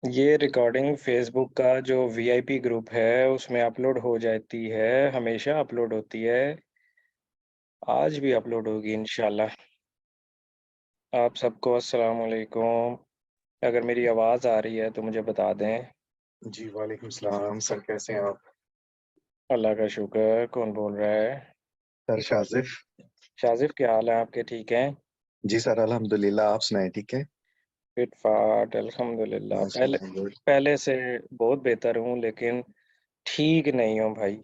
ये recording Facebook का जो वीआईपी ग्रुप है उसमें अपलोड हो जाती है, हमेशा अपलोड होती है, आज भी अपलोड होगी इंशाल्लाह। आप सबको अस्सलाम वालेकुम। अगर मेरी आवाज़ आ रही है तो मुझे बता दें। जी, वालेकुम सलाम सर, कैसे हैं आप? अल्लाह का शुक्र। कौन बोल रहा है? सर शाज़िफ़। शाज़िफ़, क्या हाल है आपके? ठीक हैं? जी सर, अल्हम्दुलिल्लाह, आप सुनाएँ ठीक है? फिट-फाट अल्हम्दुलिल्लाह। पहले माशाअल्लाह गुड। पहले से बहुत बेहतर हूँ, लेकिन ठीक नहीं हूँ भाई।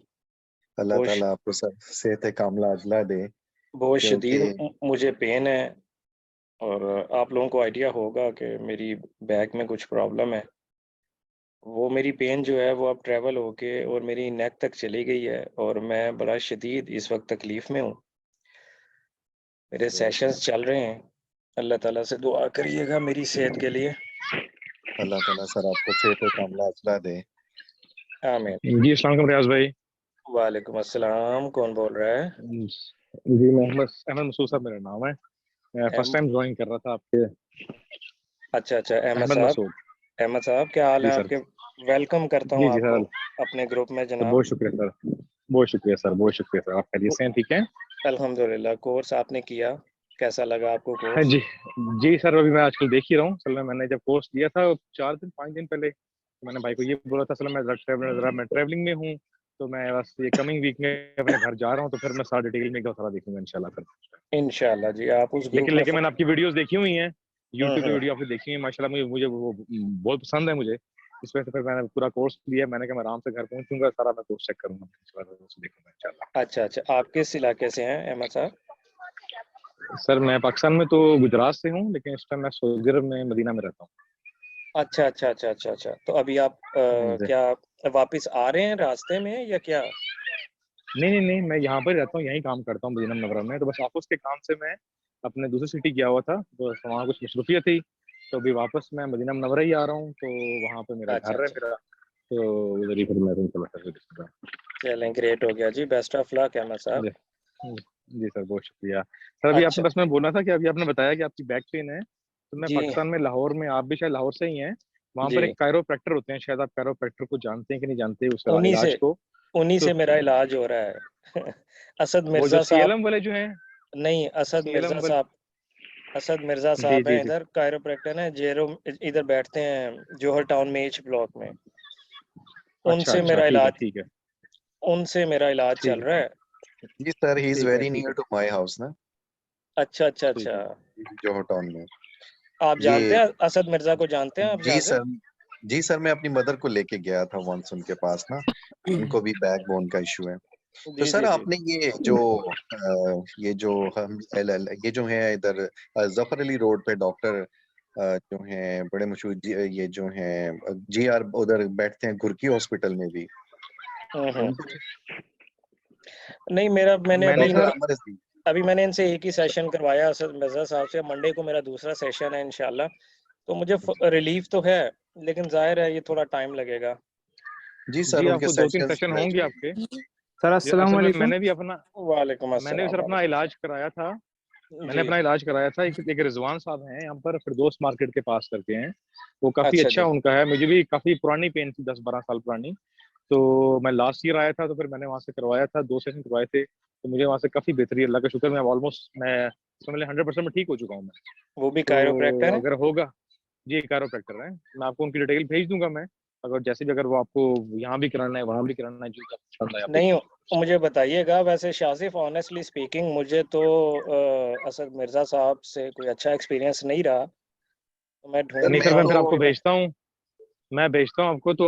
अल्लाह बहुत श ताला आपको सब सेहत कामिला अजला दे बहुत क्योंकि शदीद मुझे पेन है। और आप लोगों को आइडिया होगा कि मेरी बैक में कुछ प्रॉब्लम है। वो मेरी पेन जो है वो अब ट्रैवल होके और मेरी नेक तक चली गई है और मैं बड़ा शदीद इस वक़्त तकलीफ़ में हूँ। मेरे सेशंस चल रहे हैं। अल्लाह ताला से दुआ करिएगा मेरी सेहत के लिए। अल्लाह ताला सर आपको सेहत कामिला अजला दे। आमीन। जी अस्सलाम वालेकुम रियाज भाई। वालेकुम अस्सलाम, कौन बोल रहा है? जी मोहम्मद अहमद मसूद साहब मेरा नाम है। मैं फर्स्ट एम टाइम ज्वाइन कर रहा था आपके। अच्छा, अच्छा, अहमद मसूद। अहमद साहब क्या हाल जी है सर। आपके? वेलकम करता हूँ जी जी आपको सर। अपने ग्रुप में तो जनाब। बहुत शुक्रिया सर। बहुत शुक्रिया सर, बहुत शुक्रिया सर। आप खैरियत से हैं? ठीक है। अल्हम्दुलिल्लाह। कोर्स आपने किया, कैसा लगा आपको हाँ कोर्स? जी। जी सर, अभी मैं आजकल देख ही रहा हूँ। असल में मैंने जब कोर्स लिया था 4 दिन 5 दिन पहले, तो मैंने भाई को ये बोला था, असल में मैं ट्रैवलिंग में हूँ, तो मैं बस ये कमिंग वीक में अपने घर जा रहा हूँ, तो फिर मैं सारा डिटेल में एक बार सारा देखूंगा इंशाल्लाह फिर। इंशाल्लाह जी, आप उस ग्रुप लेकिन में लेकिन मैंने आपकी वीडियोस देखी हुई हैं। हुँ, यूट्यूब पे हुँ। वीडियो आपने देखी है माशाल्लाह। मुझे मुझे वो बहुत पसंद है मुझे। इस वजह से फिर मैंने पूरा कोर्स लिया। मैंने कहा मैं आराम से घर पहुंचूंगा, सारा मैं कोर्स चेक करूंगा, इसके बाद उसे देखूंगा इंशाल्लाह। अच्छा, अच्छा, आप किस इलाके से हैं अहमद साहब? सर मैं पाकिस्तान में तो गुजरात से हूँ, लेकिन इस टाइम मैं सऊदी अरब में मदीना में रहता अच्छा, अच्छा, अच्छा, अच्छा, अच्छा। तो अभी आप हूँ जी। क्या वापिस आ रहे हैं रास्ते में या क्या? नहीं नहीं नहीं, मैं यहाँ पर रहता हूँ, यहीं काम करता हूँ मदीना मुनव्वरा में। तो बस ऑफिस के काम से मैं अपने दूसरी सिटी गया हुआ था, तो वहाँ कुछ मसरूफियत थी, तो अभी वापस मैं मदीना मुनव्वरा ही आ रहा हूँ। तो वहाँ पे मेरा अच्छा, घर है अच्छा। मेरा। तो उधर ही फिर मैं रूम पे बैठा हूँ। चलें, ग्रेट हो गया जी, बेस्ट ऑफ लक अहमद साहब। जी। जी सर, बहुत शुक्रिया सर। अभी अच्छा, आपने बस मैं बोलना था कि अभी आपने बताया कि आपकी बैक पेन है, तो मैं जी, पाकिस्तान में लाहौर में, आप भी शायद लाहौर से ही हैं, वहाँ पर जी। एक कायरोप्रैक्टर होते हैं, शायद आप कायरोप्रैक्टर को जानते हैं कि नहीं जानते, उस उन्हीं से इलाज को। उन्हीं तो से मेरा इलाज हो रहा है। असद वो जो मिर्ज़ा साहब। सीएलएम वाले जो हैं, नहीं, सीएलएम वाले। असद मिर्ज़ा जी साहब जी हैं जी। इधर, कायरोप्रैक्टर हैं, इधर बैठते हैं जौहर टाउन में एच ब्लॉक में। अच्छा उनसे अच्छा, मेरा ठीक है इलाज ठीक है। उनसे मेरा इलाज चल ठीक रहा है। जी सर, ही इज़ ठीक है वेरी ठीक नियर है। टू माय हाउस ना, अच्छा, अच्छा, ठीक अच्छा। है। जोहर टाउन में। आप जानते ये हैं असद मिर्ज़ा को जानते हैं आप जी शाज़िब? सर, जी सर, मैं अपनी मदर को लेके गया था वन्स उनके पास ना, उनको भी बैकबोन का इश्यू है। तो जी, सर जी, जी। आपने ये जो हम ये जो है इधर जफर अली रोड पे डॉक्टर जो हैं बड़े मशहूर ये जो हैं जीआर उधर बैठते हैं गुरकी हॉस्पिटल में भी हुँ, हुँ। उनको नहीं, मेरा मैंने मैंने अभी डॉक्टर सर। अमर अजीज। अभी मैंने इनसे एक ही सेशन करवाया असद मिर्ज़ा साहब से। मंडे को मेरा दूसरा सेशन है इंशाल्लाह। तो मुझे रिलीफ़ तो है, लेकिन ज़ाहिर है ये थोड़ा टाइम लगेगा। जी सर जी, उनके आपको 2-3 सेशंस सेशन होंगे आपके। सर जी, अस्सलाम असल में वालेकुम। वालेकुम मैंने भी अस्सलाम, सर अपना वालेकुम इलाज अस्सलाम। कराया था। मैंने जी। अपना इलाज कराया था, एक रिजवान साहब हैं यहाँ पर फिरदौस मार्केट के पास करके हैं। वो काफी अच्छा अच्छा जी। उनका है। मुझे भी काफी पुरानी पेन थी, 10-12 साल पुरानी। तो मैं लास्ट ईयर आया था, तो फिर मैंने वहां से करवाया था, 2 सेशन करवाए थे, तो मुझे वहां से काफी बेहतरी, अल्लाह का शुक्र, मैं ऑलमोस्ट मैं समझ लें 100% में ठीक हो चुका हूँ मैं। वो भी कायरोप्रैक्टर तो हैं? अगर होगा, जी कायरोप्रैक्टर है, मैं आपको उनकी डिटेल भेज दूंगा मैं। अगर जैसे भी, अगर वो आपको यहाँ भी कराना है वहां भी कराना है, जो आपको पसंद है आप नहीं, देख मुझे बताइएगा वैसे शाज़िफ़, ऑनेस्टली स्पीकिंग मुझे तो असद मिर्ज़ा साहब से कोई अच्छा एक्सपीरियंस नहीं रहा। तो मैं सर ढूँढ नहीं भी सर, रहा मैं हूँ फिर कि आपको कोई भेजता हूँ। मैं भेजता हूँ आपको, तो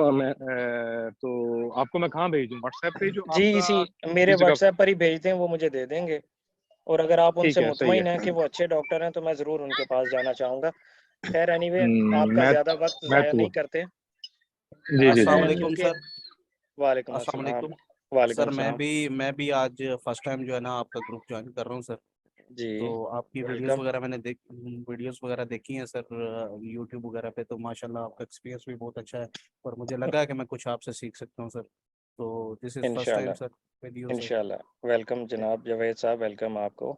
तो आपको मैं कहाँ भेज दूँ, व्हाट्सएप पे जो जी, इसी आपका मेरे जिस जगह। व्हाट्सएप पर ही भेज दें, वो मुझे दे देंगे। और अगर आप ठीक उनसे है, सही मुतमईन हैं है। कि वो अच्छे डॉक्टर हैं, तो मैं ज़रूर उनके पास जाना चाहूँगा। ख़ैर एनीवे, आपका मैं ज़्यादा वक़्त मैं ज़ाया तो नहीं करते। जी जी जी अस्सलाम जी। वालेकुम क्योंकि सर। वालेकुम अस्सलाम अस्सलाम। वालेकुम वालेकुम सर। मैं सलाम। भी मैं भी आज फर्स्ट टाइम जो है ना आपका ग्रुप ज्वाइन कर रहा हूँ सर। जी, तो आपकी वीडियोस वेलकम। वगैरह वीडियोस वगैरह देखी हैं सर, यूट्यूब वगैरह पे। तो माशाल्लाह आपका एक्सपीरियंस भी बहुत अच्छा है, और मुझे लगा है कि मैं कुछ आपसे सीख सकता हूँ सर। तो दिस इज़ फर्स्ट टाइम इंशाल्लाह, सर विद यू सर। इंशाल्लाह। वेलकम जनाब जावेद साहब, वेलकम आपको।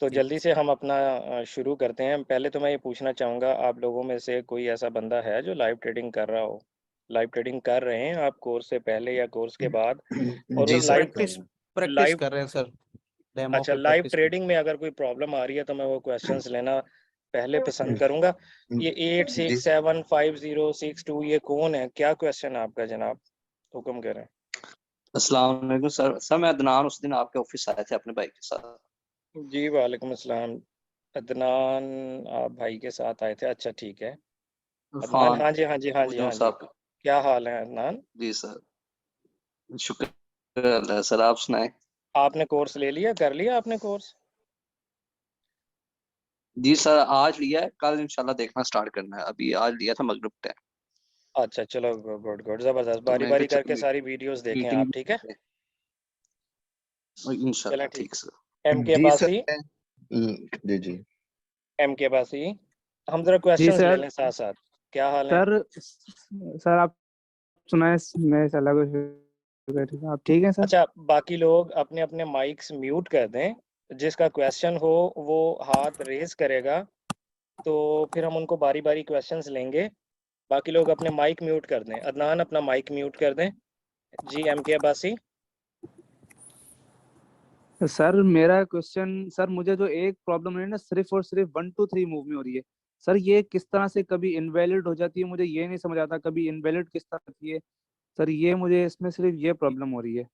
तो जी। जल्दी से हम अपना शुरू करते हैं। पहले तो मैं ये पूछना चाहूँगा, आप लोगों में से कोई ऐसा बंदा है जो लाइव ट्रेडिंग कर रहा हो? लाइव ट्रेडिंग कर रहे हैं आप कोर्स से पहले या कोर्स के बाद? और जी उस sir, live practice practice live कर रहे हैं सर, डेमो अच्छा, पे लाइव प्रैक्टिस कर। ट्रेडिंग में अगर कोई प्रॉब्लम आ रही है तो मैं वो क्वेश्चंस लेना पहले पसंद करूँगा। ये जी 867506 ये कौन है? क्या क्वेश्चन है आपका जनाब? हुक्म करें। अस्सलाम वालेकुम सर। सर मैं अदनान उस दिन आपके ऑफिस आए थे अपने भाई के साथ। जी, वालेकुम अस्सलाम। अदनान आप भाई के साथ आए थे? अच्छा, ठीक है। अदनान, इरफान हाँ जी, हाँ जी, हाँ जी, मुजरम हाँ जी। साहब। क्या हाल है अदनान? जी सर, शुक्र अल्लाह। सर आप सुनाएं। आपने कोर्स ले लिया, कर लिया आपने कोर्स? जी सर आज लिया है, कल इंशाल्लाह देखना स्टार्ट करना है। अभी आज लिया था मगरिब टाइम। अच्छा, चलो गुड गुड, ज़बरदस्त। तो मैं बारी-बारी करके कहा सारी वीडियोस देखें आप, मीटिंग ठीक है? चलें इंशाल्लाह ठीक ठीक सर। है। एम के जी सर, अब्बासी, जी जी एम के अब्बासी, हम ज़रा जी क्वेश्चंस ले सर। लें साथ-साथ। क्या हाल है? सर आप सुनाए, मैं सलाह को शुरू कर आप ठीक हैं सर? अच्छा, बाकी लोग अपने-अपने माइक्स म्यूट कर दें। जिसका क्वेश्चन हो वो हाथ रेज़ करेगा, तो फिर हम उनको बारी-बारी क्वेश्चंस लेंगे। बाकी लोग अपने माइक म्यूट कर दें। अदनान अपना माइक म्यूट कर दें। जी, एम के अब्बासी। सर मेरा क्वेश्चन, सर मुझे जो एक प्रॉब्लम है ना, सिर्फ और सिर्फ 1 2 3 मूव में हो रही है। सर ये किस तरह से कभी इनवैलिड हो जाती है, मुझे ये नहीं समझ आता। कभी इनवैलिड किस तरह होती है सर, ये मुझे इसमें सिर्फ ये प्रॉब्लम हो रही है।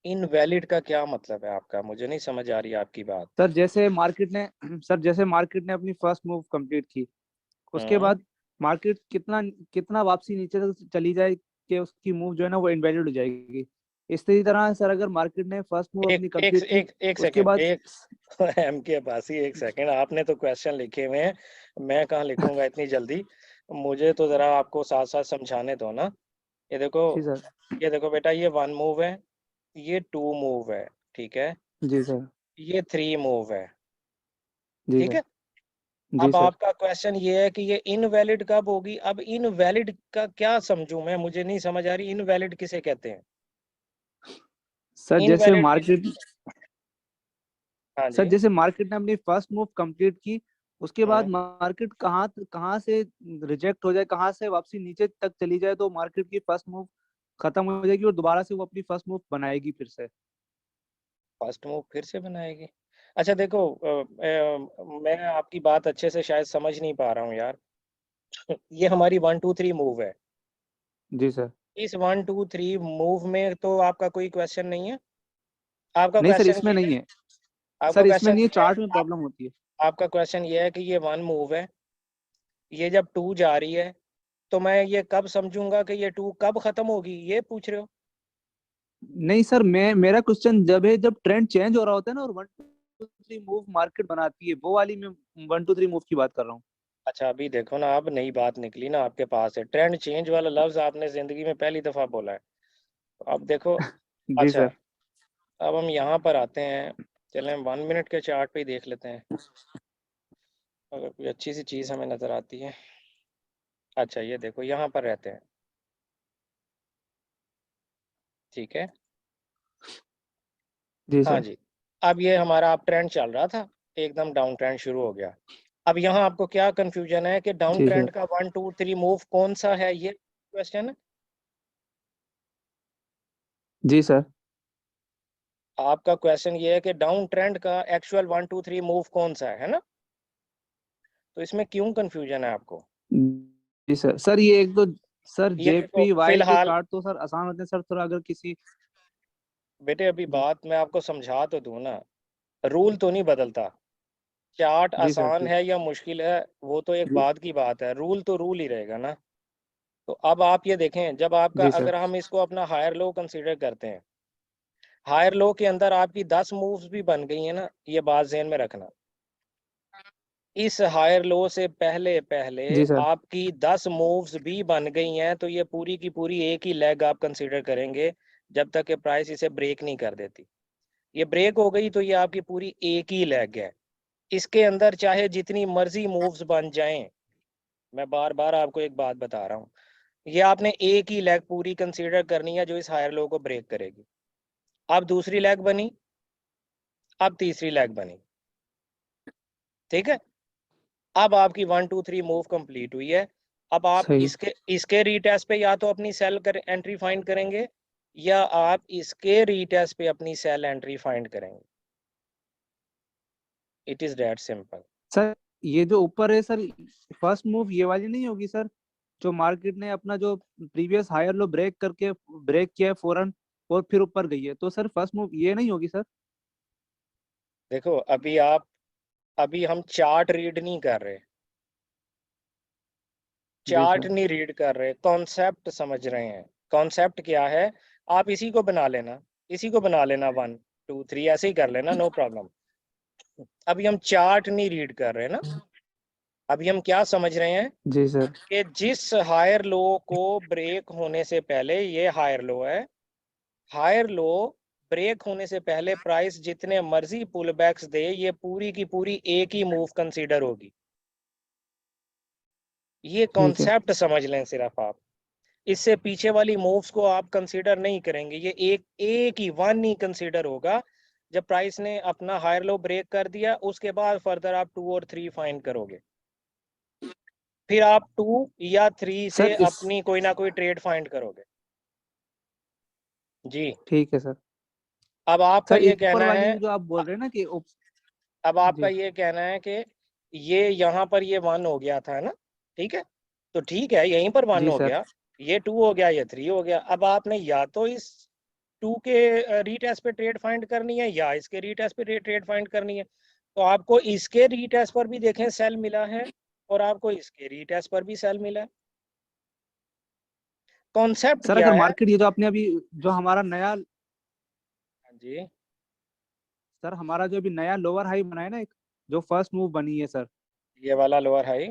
इनवैलिड का क्या मतलब है आपका? मुझे नहीं समझ आ रही आपकी बात। सर जैसे मार्केट ने सर जैसे मार्केट ने अपनी फर्स्ट मूव कंप्लीट की, उसके हुँ। बाद मार्केट कितना कितना वापसी नीचे तक चली जाए कि उसकी मूव जो है ना वो इनवैलिड हो जाएगी। इसी तरह सर अगर मार्केट ने फर्स्ट मूव एक अपनी एक कंप्लीट की, एक एक उसके सेकंड, बाद एक एम के अब्बासी, एक सेकंड। आपने तो क्वेश्चन लिखे हुए हैं, मैं कहाँ लिखूँगा इतनी जल्दी। मुझे तो ज़रा आपको साथ-साथ समझाने दो ना। ये देखो जी सर। ये देखो बेटा, ये 1 मूव है, ये 2 मूव है, ठीक है? जी सर। ये 3 मूव है, जी ठीक सर। है? जी अब सर। आपका क्वेश्चन ये है कि ये इनवैलिड कब होगी? अब इनवैलिड का क्या समझूँ मैं? मुझे नहीं समझ आ रही, इनवैलिड किसे कहते हैं? सर जैसे इनवैलिड किसे मार्केट हाँ सर जी। जैसे मार्केट ने अपनी फर्स्ट मूव कंप्लीट की, उसके बाद हुँ। मार्केट कहाँ कहाँ से रिजेक्ट हो जाए, कहाँ से वापसी नीचे तक चली जाए, तो मार्केट की फर्स्ट मूव खत्म हो जाएगी और दोबारा से वो अपनी फर्स्ट मूव बनाएगी फिर से। फर्स्ट मूव फिर से बनाएगी। अच्छा देखो, मैं आपकी बात अच्छे से शायद समझ नहीं पा रहा हूँ यार। ये हमारी 1 2 3 मूव है। जी सर। इस 1 2 3 मूव में तो आपका कोई क्वेश्चन नहीं है? आपका नहीं सर क्वेश्चन इसमें ये है नहीं है। आपका सर इसमें क्वेश्चन नहीं है, ये है चार्ट में प्रॉब्लम होती है। आपका क्वेश्चन ये है कि ये 1 मूव है, ये जब 2 जा रही है, तो मैं ये कब समझूँगा कि ये 2 कब खत्म होगी, ये पूछ रहे हो? नहीं सर, मैं मेरा क्वेश्चन जब है जब ट्रेंड चेंज हो रहा होता है ना और 1 2 3 मूव मार्केट बनाती है, वो वाली मैं 1 2 3 मूव की बात कर रहा हूँ। अच्छा, अभी देखो ना, अब नई बात निकली ना आपके पास से। ट्रेंड चेंज वाला लफ्ज़ आपने ज़िंदगी में पहली दफ़ा बोला है। अब देखो जी अच्छा, सर। अब हम यहाँ पर आते हैं, चलें 1 मिनट के चार्ट पे ही देख लेते हैं, अगर कोई अच्छी सी चीज़ हमें नज़र आती है। अच्छा, ये देखो यहाँ पर रहते हैं, ठीक है? जी हाँ सर। जी, अब ये हमारा अप ट्रेंड चल रहा था, एकदम डाउन ट्रेंड शुरू हो गया। अब यहाँ आपको क्या कन्फ्यूज़न है कि डाउन जी सर। ट्रेंड का 1 2 3 मूव कौन-सा है, ये क्वेश्चन है? जी सर। आपका क्वेश्चन ये है कि डाउन ट्रेंड का एक्चुअल 1 2 3 मूव कौन-सा है ना? तो इसमें क्यों कन्फ्यूज़न है आपको? जी सर। सर ये एक तो सर ये देखो जेपीवाई के फ़िलहाल चार्ट तो सर आसान होते हैं सर, थोड़ा अगर किसी। बेटे अभी जी। बात मैं आपको समझा तो दूँ ना, रूल तो नहीं बदलता। चार्ट जी सर। आसान जी। है या मुश्किल है, वो तो एक जी। बाद की बात है, रूल तो रूल ही रहेगा ना। तो अब आप ये देखें, जब आपका जी सर। अगर हम इसको अपना हायर लो कंसीडर करते हैं, हायर लो के अंदर आपकी 10 मूव्स भी बन गई हैं ना, ये बात ज़हन में रखना। इस हायर लो से पहले जी सर। आपकी 10 मूव्स भी बन गई हैं, तो ये पूरी की पूरी एक ही लेग आप कंसीडर करेंगे, जब तक कि प्राइस इसे ब्रेक नहीं कर देती। ये ब्रेक हो गई तो ये आपकी पूरी एक ही लेग है। इसके अंदर चाहे जितनी मर्ज़ी मूव्स बन जाएँ, मैं बार-बार आपको एक बात बता रहा हूँ। ये आपने एक ही लेग पूरी कंसीडर करनी है जो इस हायर लो को ब्रेक करेगी। अब दूसरी लेग बनी, अब तीसरी लेग बनी। ठीक है, अब आपकी 1 2 3 मूव कंप्लीट हुई है। अब आप सही। इसके रीटेस्ट पे या तो अपनी सेल एंट्री फाइंड करेंगे या आप इसके रीटेस्ट पे अपनी सेल एंट्री फाइंड करेंगे। It is that simple. Sir ये जो ऊपर है सर, फर्स्ट मूव ये वाली नहीं होगी सर, जो मार्केट ने अपना जो प्रीवियस हायर लो ब्रेक करके ब्रेक किया है फौरन और फिर ऊपर गई है, तो सर फर्स्ट मूव ये नहीं होगी सर? देखो अभी हम चार्ट रीड नहीं कर रहे, जी चार्ट सर। नहीं रीड कर रहे, कॉन्सेप्ट समझ रहे हैं। कॉन्सेप्ट क्या है, आप इसी को बना लेना, इसी को बना लेना 1 2 3 ऐसे ही कर लेना, नो प्रॉब्लम। अभी हम चार्ट नहीं रीड कर रहे ना, अभी हम क्या समझ रहे हैं जी सर। कि जिस हायर लो को ब्रेक होने से पहले, ये हायर लो है, हायर लो ब्रेक होने से पहले प्राइस जितने मर्जी पुल बैक्स दे, ये पूरी की पूरी एक ही मूव कंसीडर होगी। ये ठीक है। कॉन्सेप्ट समझ लें सिर्फ आप, इससे पीछे वाली मूव्स को आप कंसीडर नहीं करेंगे, ये एक ही वन ही कंसीडर होगा। जब प्राइस ने अपना हायर लो ब्रेक कर दिया, उसके बाद फर्दर आप 2 और 3 फाइंड करोगे, फिर आप 2 या 3 से सर इस अपनी कोई ना कोई ट्रेड फाइंड करोगे। जी, ठीक है सर। अब आपका सर ये ऊपर कहना है, वाली जो आप बोल रहे हैं ना कि अब आपका जी ये कहना है कि ये यहाँ पर ये 1 हो गया था ना, ठीक है, तो ठीक है, यहीं पर 1 जी हो सर। गया, ये 2 हो गया, ये 3 हो गया। अब आपने या तो इस 2 के रीटेस्ट पे ट्रेड फाइंड करनी है या इसके रीटेस्ट पे ट्रेड फाइंड करनी है। तो आपको इसके रीटेस्ट पर भी देखें सेल मिला है और आपको इसके रीटेस्ट पर भी सेल मिला है। कॉन्सेप्ट सर क्या अगर है? मार्केट ये जो आपने अभी जो हमारा नया हाँ जी, सर हमारा जो अभी नया लोअर हाई बना है ना, एक जो फर्स्ट मूव बनी है सर। ये वाला लोअर हाई,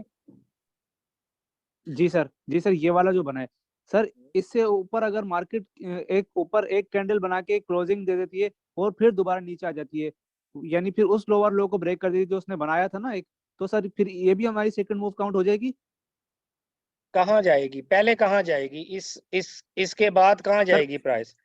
जी सर। जी सर ये वाला जो बना है सर, इससे ऊपर अगर मार्केट एक ऊपर एक कैंडल बना के क्लोजिंग दे देती है और फिर दोबारा नीचे आ जाती है, यानी फिर उस लोअर लो को ब्रेक कर देती है जो उसने बनाया था ना एक, तो सर फिर ये भी हमारी सेकंड मूव काउंट हो जाएगी? कहाँ जाएगी पहले, कहाँ जाएगी, इसके बाद कहाँ सर जाएगी प्राइस?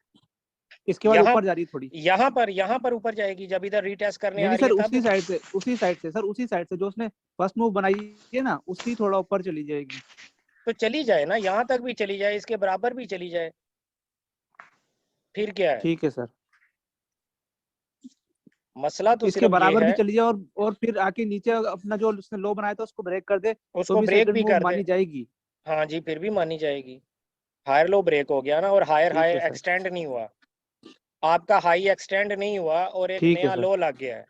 इसके बाद यहाँ ऊपर जा रही है थोड़ी। यहाँ पर ऊपर जाएगी, जब इधर रीटेस्ट करने नहीं आ नहीं रही सर, है तब। उसी साइड से सर, उसी साइड से जो उसने फर्स्ट मूव बनाई है ना, उसकी थोड़ा ऊपर चली जाएगी। तो चली जाए ना, यहाँ तक भी चली जाए, इसके बराबर भी चली जाए, फिर क्या है? ठीक है सर। मसला तो इसके सिर्फ ये बराबर भी है, चली जाए और फिर आके नीचे अपना जो उसने लो बनाया था उसको ब्रेक कर दे, तो उसको भी ब्रेक सेकंड भी मूव कर दे। मानी जाएगी? हाँ जी, फिर भी मानी जाएगी। हायर लो ब्रेक हो गया ना, और हायर हाई ठीक है सर। एक्सटेंड नहीं हुआ, आपका हाई एक्सटेंड नहीं हुआ और एक ठीक है नया सर। लो लग गया है,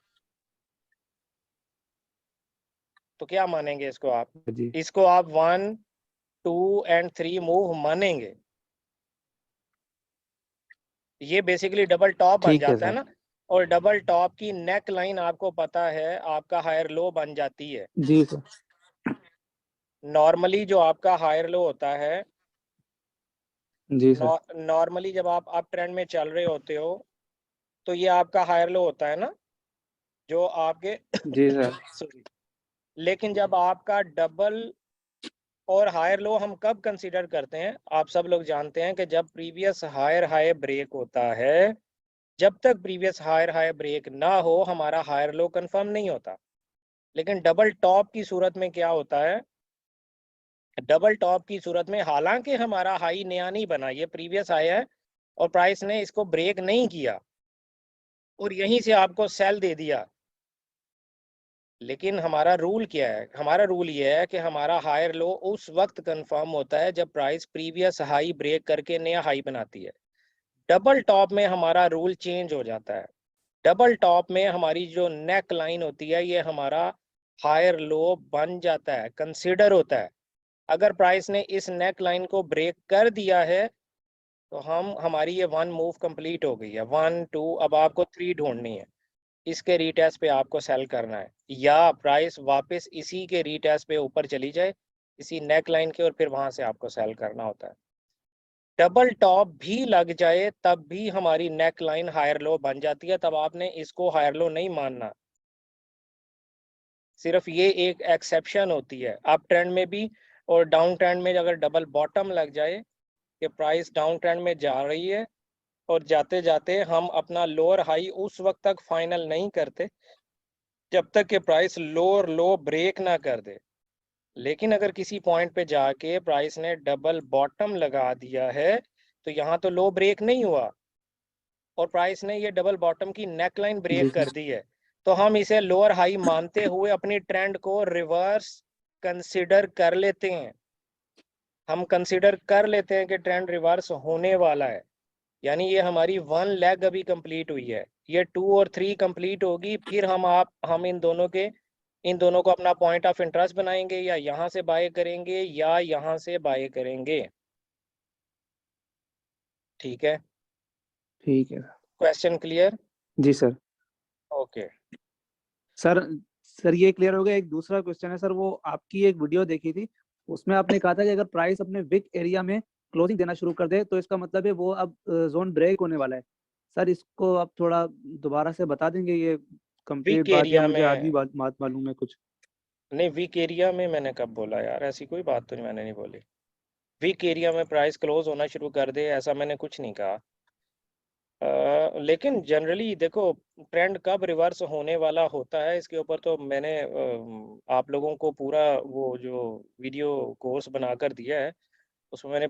तो क्या मानेंगे इसको आप? जी इसको आप 1 2 एंड 3 मूव मानेंगे। ये बेसिकली डबल टॉप बन ठीक है जाता है सर। ना, और डबल टॉप की नेक लाइन आपको पता है आपका हायर लो बन जाती है। जी सर। नॉर्मली जो आपका हायर लो होता है, जी सर। नॉर्मली जब आप अप ट्रेंड में चल रहे होते हो, तो ये आपका हायर लो होता है ना, जो आपके जी सर। सॉरी, लेकिन जब आपका डबल और हायर लो हम कब कंसीडर करते हैं, आप सब लोग जानते हैं कि जब प्रीवियस हायर हाई ब्रेक होता है, जब तक प्रीवियस हायर हाई ब्रेक ना हो हमारा हायर लो कंफर्म नहीं होता। लेकिन डबल टॉप की सूरत में क्या होता है, डबल टॉप की सूरत में हालांकि हमारा हाई नया नहीं बना, ये प्रीवियस हाई है और प्राइस ने इसको ब्रेक नहीं किया और यहीं से आपको सेल दे दिया, लेकिन हमारा रूल क्या है, हमारा रूल ये है कि हमारा हायर लो उस वक्त कंफर्म होता है जब प्राइस प्रीवियस हाई ब्रेक करके नया हाई बनाती है। डबल टॉप में हमारा रूल चेंज हो जाता है। डबल टॉप में हमारी जो नेक लाइन होती है, ये हमारा हायर लो बन जाता है, कंसीडर होता है। अगर प्राइस ने इस नेक लाइन को ब्रेक कर दिया है तो हमारी ये 1 मूव कंप्लीट हो गई है, 1 2, अब आपको 3 ढूंढनी है। इसके रीटेस्ट पे आपको सेल करना है, या प्राइस वापस इसी के रीटेस्ट पे ऊपर चली जाए, इसी नेक लाइन के, और फिर वहां से आपको सेल करना होता है। डबल टॉप भी लग जाए तब भी हमारी नेक लाइन हायर लो बन जाती है, तब आपने इसको हायर लो नहीं मानना। सिर्फ ये एक एक्सेप्शन होती है अप ट्रेंड में भी, और डाउन ट्रेंड में अगर डबल बॉटम लग जाए कि प्राइस डाउन ट्रेंड में जा रही है और जाते जाते हम अपना लोअर हाई उस वक्त तक फाइनल नहीं करते जब तक कि प्राइस लो और लो ब्रेक ना कर दे। लेकिन अगर किसी पॉइंट पे जाके प्राइस ने डबल बॉटम लगा दिया है तो यहाँ तो लो ब्रेक नहीं हुआ और प्राइस ने ये डबल बॉटम की नेकलाइन जी ब्रेक कर सर। दी है, तो हम इसे लोअर हाई मानते हुए अपनी ट्रेंड को रिवर्स कंसिडर कर लेते हैं। हम कंसिडर कर लेते हैं कि ट्रेंड रिवर्स होने वाला है। यानी ये हमारी 1 लेग अभी कंप्लीट हुई है, ये 2 और 3 कंप्लीट होगी, फिर हम इन दोनों को अपना पॉइंट ऑफ इंटरेस्ट बनाएंगे, या यहाँ से बाय करेंगे या यहाँ से बाय करेंगे। ठीक है, ठीक है क्वेश्चन क्लियर? जी सर। ओके। सर सर ये क्लियर हो गया। एक दूसरा क्वेश्चन है सर, वो आपकी एक वीडियो देखी थी, उसमें आपने कहा था कि अगर प्राइस अपने विक एरिया में क्लोजिंग देना शुरू कर दे तो इसका मतलब है वो अब जोन ब्रेक होने वाला है। सर इसको आप थोड़ा दोबारा से बता देंगे, ये कंप्लीट वीक बात या एरिया मुझे आधी में बात मालूम है कुछ? नहीं, वीक एरिया में मैंने कब बोला यार? ऐसी कोई बात तो मैंने नहीं बोली। वीक एरिया में प्राइस क्लोज होना शुरू कर दे ऐसा मैंने कुछ नहीं कहा। लेकिन जनरली देखो, ट्रेंड कब रिवर्स होने वाला होता है इसके ऊपर तो मैंने आप लोगों को पूरा वो जो वीडियो कोर्स बनाकर दिया है, उसमें मैंने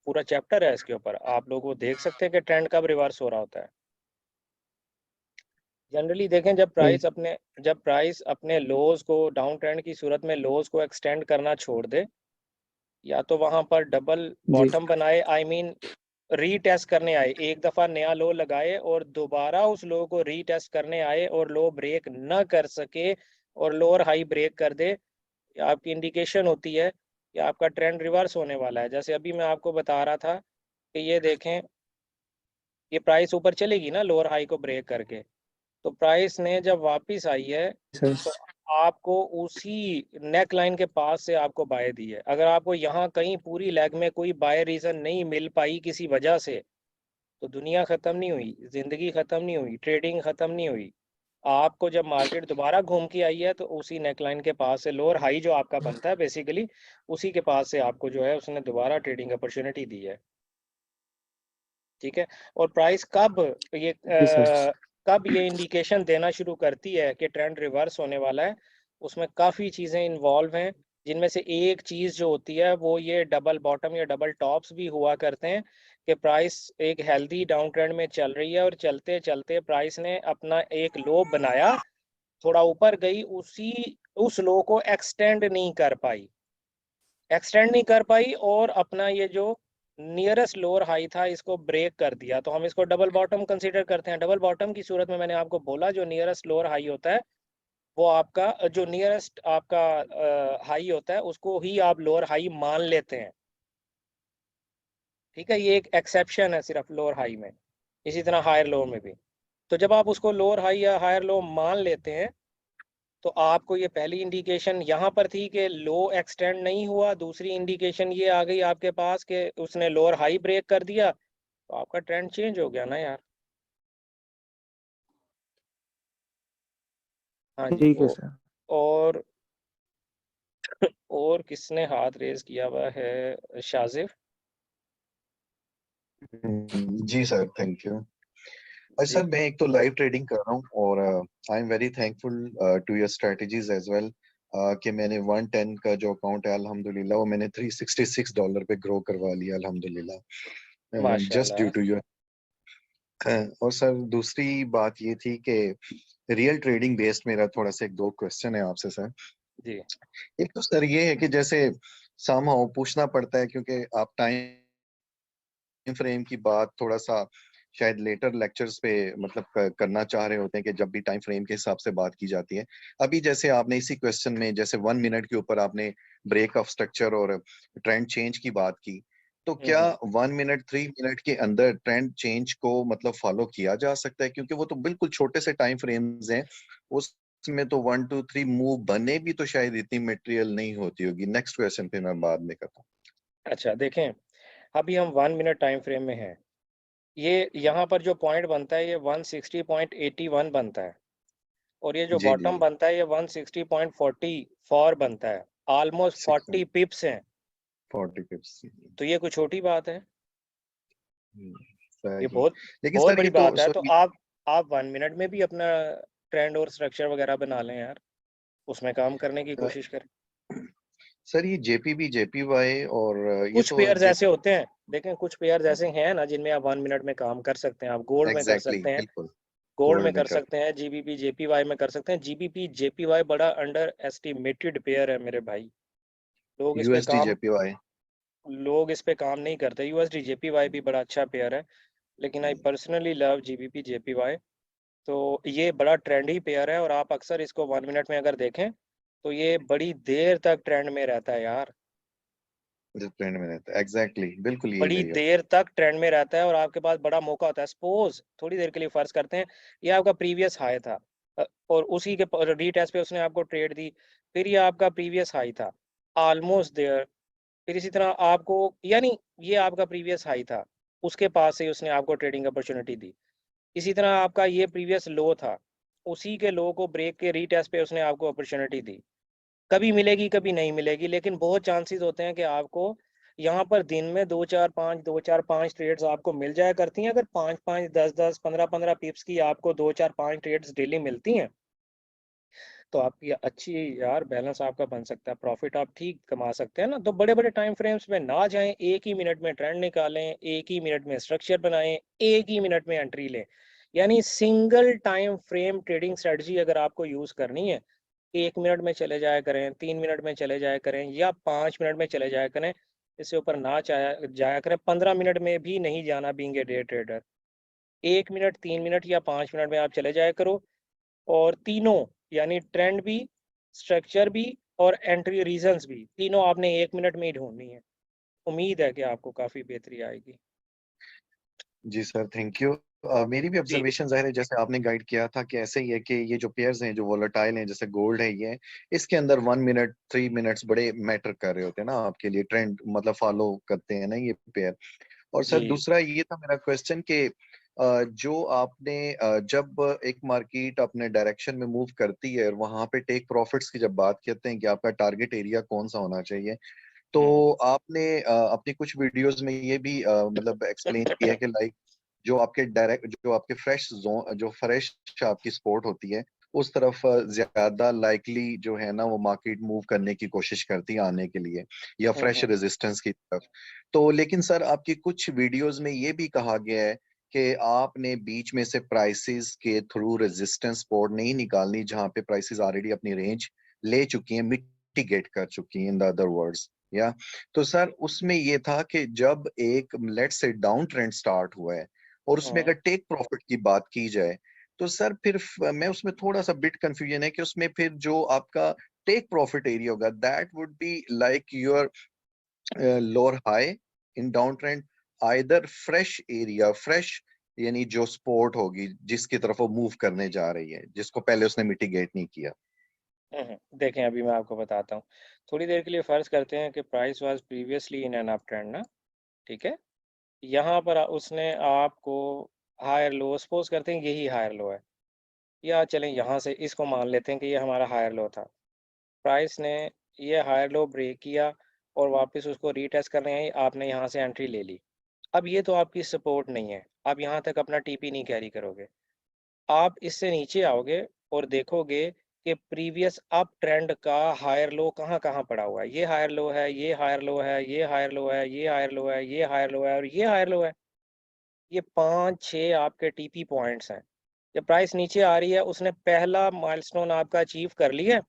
पूरा चैप्टर है इसके ऊपर, आप लोग वो देख सकते हैं कि ट्रेंड कब रिवर्स हो रहा होता है। जनरली देखें, जब प्राइस अपने लोज को डाउन ट्रेंड की सूरत में लोज को एक्सटेंड करना छोड़ दे, या तो वहां पर डबल जी बॉटम बनाए, आई मीन रीटेस्ट करने आए, एक दफा नया लो लगाए और दोबारा उस लो को रीटेस्ट करने आए और लो ब्रेक न कर सके और लोअर हाई ब्रेक कर दे, आपकी इंडिकेशन होती है कि आपका ट्रेंड रिवर्स होने वाला है। जैसे अभी मैं आपको बता रहा था कि ये देखें, ये प्राइस ऊपर चलेगी ना लोअर हाई को ब्रेक करके, तो प्राइस ने जब वापस आई है सर। तो आपको उसी नेक लाइन के पास से आपको बाय दी है। अगर आपको यहाँ कहीं पूरी लेग में कोई बाय रीजन नहीं मिल पाई किसी वजह से, तो दुनिया खत्म नहीं हुई, जिंदगी खत्म नहीं हुई, ट्रेडिंग खत्म नहीं हुई। आपको जब मार्केट दोबारा घूम के आई है तो उसी नेकलाइन के पास से लोअर हाई जो आपका बनता है बेसिकली, उसी के पास से आपको जो है उसने दोबारा ट्रेडिंग अपॉर्चुनिटी दी है। ठीक है, और प्राइस जी सर। कब ये इंडिकेशन देना शुरू करती है कि ट्रेंड रिवर्स होने वाला है, उसमें काफ़ी चीज़ें इन्वॉल्व हैं, जिनमें से एक चीज़ जो होती है वो ये डबल बॉटम या डबल टॉप्स भी हुआ करते हैं, कि प्राइस एक हेल्दी डाउन ट्रेंड में चल रही है और चलते चलते प्राइस ने अपना एक लो बनाया, थोड़ा ऊपर गई, उस लो को एक्सटेंड नहीं कर पाई और अपना ये जो नियरेस्ट लोअर हाई था इसको ब्रेक कर दिया, तो हम इसको डबल बॉटम कंसीडर करते हैं। डबल बॉटम की सूरत में मैंने आपको बोला, जो नियरेस्ट लोअर हाई होता है वो आपका जो नियरेस्ट आपका हाई होता है उसको ही आप लोअर हाई मान लेते हैं। ठीक है, ये एक एक्सेप्शन है सिर्फ लोअर हाई में, इसी तरह हायर लो में भी। तो जब आप उसको लोअर हाई या हायर लो मान लेते हैं तो आपको ये पहली इंडिकेशन यहाँ पर थी कि लो एक्सटेंड नहीं हुआ, दूसरी इंडिकेशन ये आ गई आपके पास कि उसने लोअर हाई ब्रेक कर दिया, तो आपका ट्रेंड चेंज हो गया ना यार। हाँ जी। ठीक है सर। और और किसने हाथ रेज किया हुआ है? शाजिफ जी सर, थैंक यू। और जी। सर मैं एक तो लाइव ट्रेडिंग कर रहा हूँ और I am very thankful to your strategies as well, कि मैंने 110 का जो अकाउंट है अल्हम्दुलिल्लाह वो मैंने $366 पे ग्रो करवा लिया अल्हम्दुलिल्लाह, जस्ट ड्यू माशाल्लाह। To your. और सर दूसरी बात ये थी कि रियल ट्रेडिंग बेस्ड मेरा थोड़ा सा एक दो क्वेश्चन है आपसे सर। जी एक तो सर ये है कि जैसे समहाउ पूछना पड़ता है क्योंकि आप टाइम फ्रेम की बात थोड़ा सा शायद लेटर लेक्चर्स पे मतलब करना चाह रहे होते हैं कि जब भी टाइम फ्रेम के हिसाब से बात की जाती है। अभी जैसे आपने इसी क्वेश्चन में जैसे 1 मिनट के ऊपर आपने ब्रेक ऑफ स्ट्रक्चर और ट्रेंड चेंज की बात की, तो क्या 1 मिनट 3 मिनट के अंदर ट्रेंड चेंज को मतलब फॉलो किया जा सकता है? क्योंकि वो तो बिल्कुल छोटे से टाइम फ्रेम्स हैं, उसमें तो 1 2 3 मूव बने भी तो शायद इतनी मटेरियल नहीं होती होगी। नेक्स्ट क्वेश्चन पे मैं बाद में करता हूँ। अच्छा, देखें अभी हम 1 मिनट टाइम फ्रेम में हैं, ये यहाँ पर जो पॉइंट बनता है ये 160.81 बनता है, और ये जो जी जी बॉटम बनता है ये 160.44 बनता है, ऑलमोस्ट 40 पिप्स हैं। 40 पिप्स। तो ये कोई छोटी बात है? ये सही। बहुत लेकिन बहुत सर बड़ी ये तो बात है। तो सॉरी। आप 1 मिनट में भी अपना ट्रेंड और स्ट्रक्चर वगैरह बना लें यार, उसमें काम करने की कोशिश करें। सर ये जेपीबी जेपीवाई और ये कुछ तो पेयर्स ऐसे होते हैं, देखें कुछ पेयर्स ऐसे हैं ना जिनमें आप 1 मिनट में काम कर सकते हैं। आप गोल्ड में कर एग्जैक्टली सकते हैं, बिल्कुल गोल्ड में गोल्ड में कर सकते हैं, जीबीपी जेपीवाई में कर सकते हैं। जीबीपी जेपीवाई बड़ा अंडर एस्टिमेटेड पेयर है मेरे भाई, लोग इस पे यूएसडी काम जेपीवाई लोग इस पे काम नहीं करते। यूएसडी जेपीवाई भी बड़ा अच्छा पेयर है, लेकिन I personally love GBP JPY. तो ये बड़ा ट्रेंडी पेयर है और आप अक्सर इसको 1 मिनट में अगर देखें तो ये बड़ी देर तक ट्रेंड में रहता है यार, ट्रेंड में रहता है। एग्जैक्टली बिल्कुल यही बड़ी मेरी देर तक ट्रेंड में रहता है और आपके पास बड़ा मौका होता है। सपोज थोड़ी देर के लिए फर्ज करते हैं ये आपका प्रीवियस हाई था, और उसी के रीटेस्ट पे उसने आपको ट्रेड दी, फिर ये आपका प्रीवियस हाई था ऑलमोस्ट देयर, फिर इसी तरह आपको, यानी ये आपका प्रीवियस हाई था, उसके पास से उसने आपको ट्रेडिंग अपॉर्चुनिटी दी। इसी तरह आपका ये प्रीवियस लो था, उसी के लो को ब्रेक के रीटेस्ट पे उसने आपको अपॉर्चुनिटी दी। कभी मिलेगी कभी नहीं मिलेगी, लेकिन बहुत चांसेस होते हैं कि आपको यहाँ पर दिन में 2 4 5 ट्रेड्स आपको मिल जाया करती हैं। अगर 5 5 10 10 15 15 पिप्स की आपको 2 4 5 ट्रेड्स डेली मिलती हैं तो आपकी अच्छी यार बैलेंस आपका बन सकता है, प्रॉफिट आप ठीक कमा सकते हैं ना। तो बड़े बड़े टाइम फ्रेम्स में ना जाएं, एक ही मिनट में ट्रेंड निकालें, एक ही मिनट में स्ट्रक्चर बनाएं, एक ही मिनट में एंट्री लें। यानी single time frame trading strategy अगर आपको यूज करनी है, 1 मिनट में चले जाया करें, 3 मिनट में चले जाया करें, या 5 मिनट में चले जाया करें। इससे ऊपर ना जाया करें, 15 मिनट में भी नहीं जाना being a day trader. 1 minute, 3 minute या 5 मिनट में आप चले जाया करो, और तीनों यानी ट्रेंड भी, स्ट्रक्चर भी और एंट्री रीजंस भी, तीनों आपने 1 मिनट में ही ढूंढनी है। उम्मीद है कि आपको काफी बेहतरी आएगी। जी सर थैंक यू। मेरी भी जी ऑब्जर्वेशन जाहिर है जैसे आपने गाइड किया था कि ऐसे ही है कि ये जो पेयर्स हैं जो वोलेटाइल हैं जैसे गोल्ड है ये इसके अंदर 1 मिनट 3 मिनट्स बड़े मैटर कर रहे होते हैं ना आपके लिए ट्रेंड मतलब फॉलो करते हैं ना ये पेयर। और सर जी दूसरा ये था मेरा क्वेश्चन कि जो आपने जब एक मार्केट अपने डायरेक्शन में मूव करती है और वहां पे टेक प्रॉफिट्स की जब बात करते हैं कि आपका टारगेट एरिया कौन सा होना चाहिए तो आपने अपनी कुछ वीडियोस में ये भी मतलब एक्सप्लेन किया है कि लाइक जो आपके डायरेक्ट जो आपके फ्रेश जोन जो फ्रेश आपकी सपोर्ट होती है उस तरफ ज्यादा लाइकली जो है ना वो मार्केट मूव करने की कोशिश करती है आने के लिए या फ्रेश रेजिस्टेंस की तरफ। तो लेकिन सर आपकी कुछ वीडियोस में ये भी कहा गया है कि आपने बीच में से प्राइसेस के थ्रू रेजिस्टेंस सपोर्ट नहीं निकालनी जहां पे प्राइसेस ऑलरेडी अपनी रेंज ले चुकी हैं मिटिगेट कर चुकी हैं इन द अदर वर्ड्स या। तो सर उसमें ये था कि जब एक let's say down trend start हुआ है और उसमें अगर टेक प्रॉफिट की बात की जाए तो सर फिर मैं उसमें थोड़ा सा बिट कंफ्यूजन है कि उसमें फिर जो आपका टेक प्रॉफिट एरिया होगा that would be like your lower high in down trend either fresh area fresh यानी जो सपोर्ट होगी जिसकी तरफ वो मूव करने जा रही है जिसको पहले उसने मिटिगेट नहीं किया। देखें अभी मैं आपको बताता हूँ। थोड़ी देर के लिए फर्ज करते हैं कि price was previously in an up trend ना, ठीक है। यहाँ पर उसने आपको हायर लो, सपोज करते हैं यही हायर लो है, या चलें यहाँ से इसको मान लेते हैं कि ये हमारा हायर लो था। प्राइस ने ये हायर लो ब्रेक किया और वापस उसको रीटेस्ट करने आई, आपने यहाँ से एंट्री ले ली। अब ये तो आपकी सपोर्ट नहीं है, आप यहाँ तक अपना टीपी नहीं कैरी करोगे। आप इससे नीचे आओगे और देखोगे कि प्रीवियस अप ट्रेंड का हायर लो कहाँ कहाँ पड़ा हुआ है। ये हायर लो है, ये हायर लो है, ये हायर लो है, ये हायर लो है, ये हायर लो है और ये हायर लो है। ये 5 6 आपके टीपी पॉइंट्स हैं। जब प्राइस नीचे आ रही है, उसने पहला माइलस्टोन आपका अचीव कर लिया है।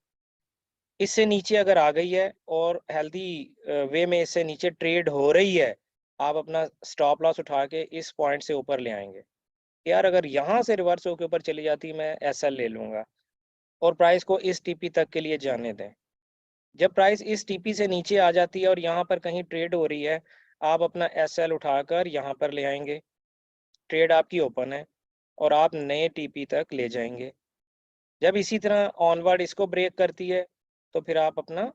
इससे नीचे अगर आ गई है और हेल्दी वे में इससे नीचे ट्रेड हो रही है, आप अपना स्टॉप लॉस उठा के इस पॉइंट से ऊपर ले आएंगे। यार अगर यहाँ से रिवर्स होकर ऊपर चली जाती, मैं एसएल ले लूंगा और प्राइस को इस टीपी तक के लिए जाने दें। जब प्राइस इस टीपी से नीचे आ जाती है और यहाँ पर कहीं ट्रेड हो रही है, आप अपना एसएल उठाकर यहाँ पर ले आएंगे, ट्रेड आपकी ओपन है और आप नए टीपी तक ले जाएंगे। जब इसी तरह ऑनवर्ड इसको ब्रेक करती है तो फिर आप अपना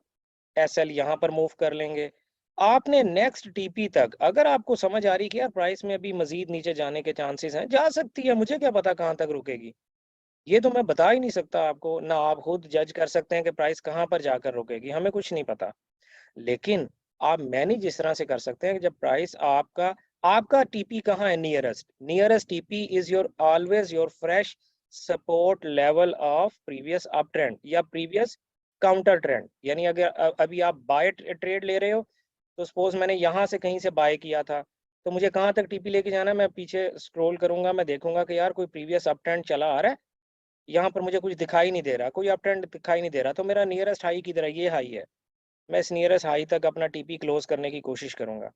एसएल यहाँ पर मूव कर लेंगे। आपने नेक्स्ट टीपी तक, अगर आपको समझ आ रही कि यार प्राइस में अभी मजीद नीचे जाने के चांसेस हैं, जा सकती है, मुझे क्या पता कहाँ तक रुकेगी, ये तो मैं बता ही नहीं सकता आपको ना। आप खुद जज कर सकते हैं कि प्राइस कहाँ पर जाकर रुकेगी, हमें कुछ नहीं पता। लेकिन आप मैनेज इस तरह से कर सकते हैं कि जब प्राइस आपका आपका टीपी कहाँ है, nearest TP is your always your fresh support level of previous up trend या प्रीवियस काउंटर ट्रेंड। यानी अगर अभी आप बाय ट्रेड ले रहे हो तो सपोज मैंने यहाँ से कहीं से बाय किया था, तो मुझे कहाँ तक टीपी लेके जाना है, मैं पीछे स्क्रॉल करूंगा, मैं देखूंगा कि यार कोई प्रीवियस अप ट्रेंड चला आ रहा है, यहाँ पर मुझे कुछ दिखाई नहीं दे रहा, कोई अप ट्रेंड दिखाई नहीं दे रहा, तो मेरा नियरेस्ट हाई किधर है, ये हाई है, मैं इस नियरेस्ट हाई तक अपना टीपी क्लोज करने की कोशिश करूंगा,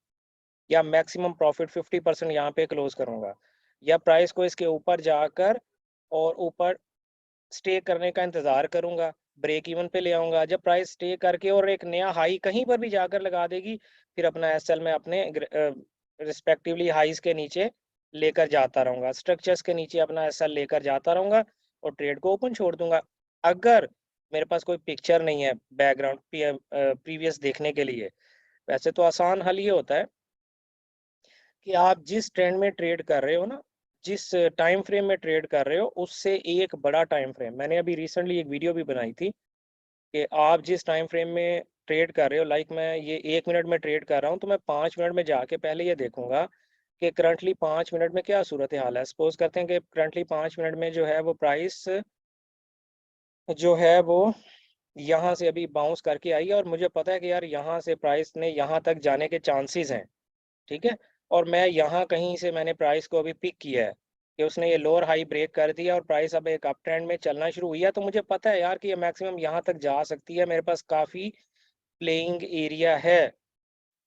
या मैक्सिमम प्रॉफिट 50% यहाँ पे क्लोज करूंगा, या प्राइस को इसके ऊपर जाकर और ऊपर स्टे करने का इंतजार करूंगा, ब्रेक इवन पे ले आऊंगा। जब प्राइस स्टे करके और एक नया हाई कहीं पर भी जाकर लगा देगी, फिर अपना एसएल में अपने रिस्पेक्टिवली हाईज के नीचे लेकर जाता रहूंगा, स्ट्रक्चर्स के नीचे अपना एसएल लेकर जाता रहूंगा और ट्रेड को ओपन छोड़ दूंगा। अगर मेरे पास कोई पिक्चर नहीं है बैकग्राउंड प्रीवियस देखने के लिए, वैसे तो आसान हल ये होता है कि आप जिस ट्रेंड में ट्रेड कर रहे हो ना, जिस टाइम फ्रेम में ट्रेड कर रहे हो, उससे एक बड़ा टाइम फ्रेम, मैंने अभी रिसेंटली एक वीडियो भी बनाई थी कि आप जिस टाइम फ्रेम में ट्रेड कर रहे हो, लाइक मैं ये 1 मिनट में ट्रेड कर रहा हूँ, तो मैं 5 मिनट में जाके पहले ये देखूंगा कि करंटली 5 मिनट में क्या सूरत हाल है। सपोज करते हैं कि करंटली 5 मिनट में जो है वो प्राइस जो है वो यहाँ से अभी बाउंस करके आई है, और मुझे पता है कि यार यहाँ से प्राइस ने यहाँ तक जाने के चांसेस हैं, ठीक है, और मैं यहाँ कहीं से मैंने प्राइस को अभी पिक किया है कि उसने ये लोअर हाई ब्रेक कर दिया और प्राइस अब एक अप ट्रेंड में चलना शुरू हुई है, तो मुझे पता है यार कि ये मैक्सिमम यहाँ तक जा सकती है, मेरे पास काफ़ी प्लेइंग एरिया है।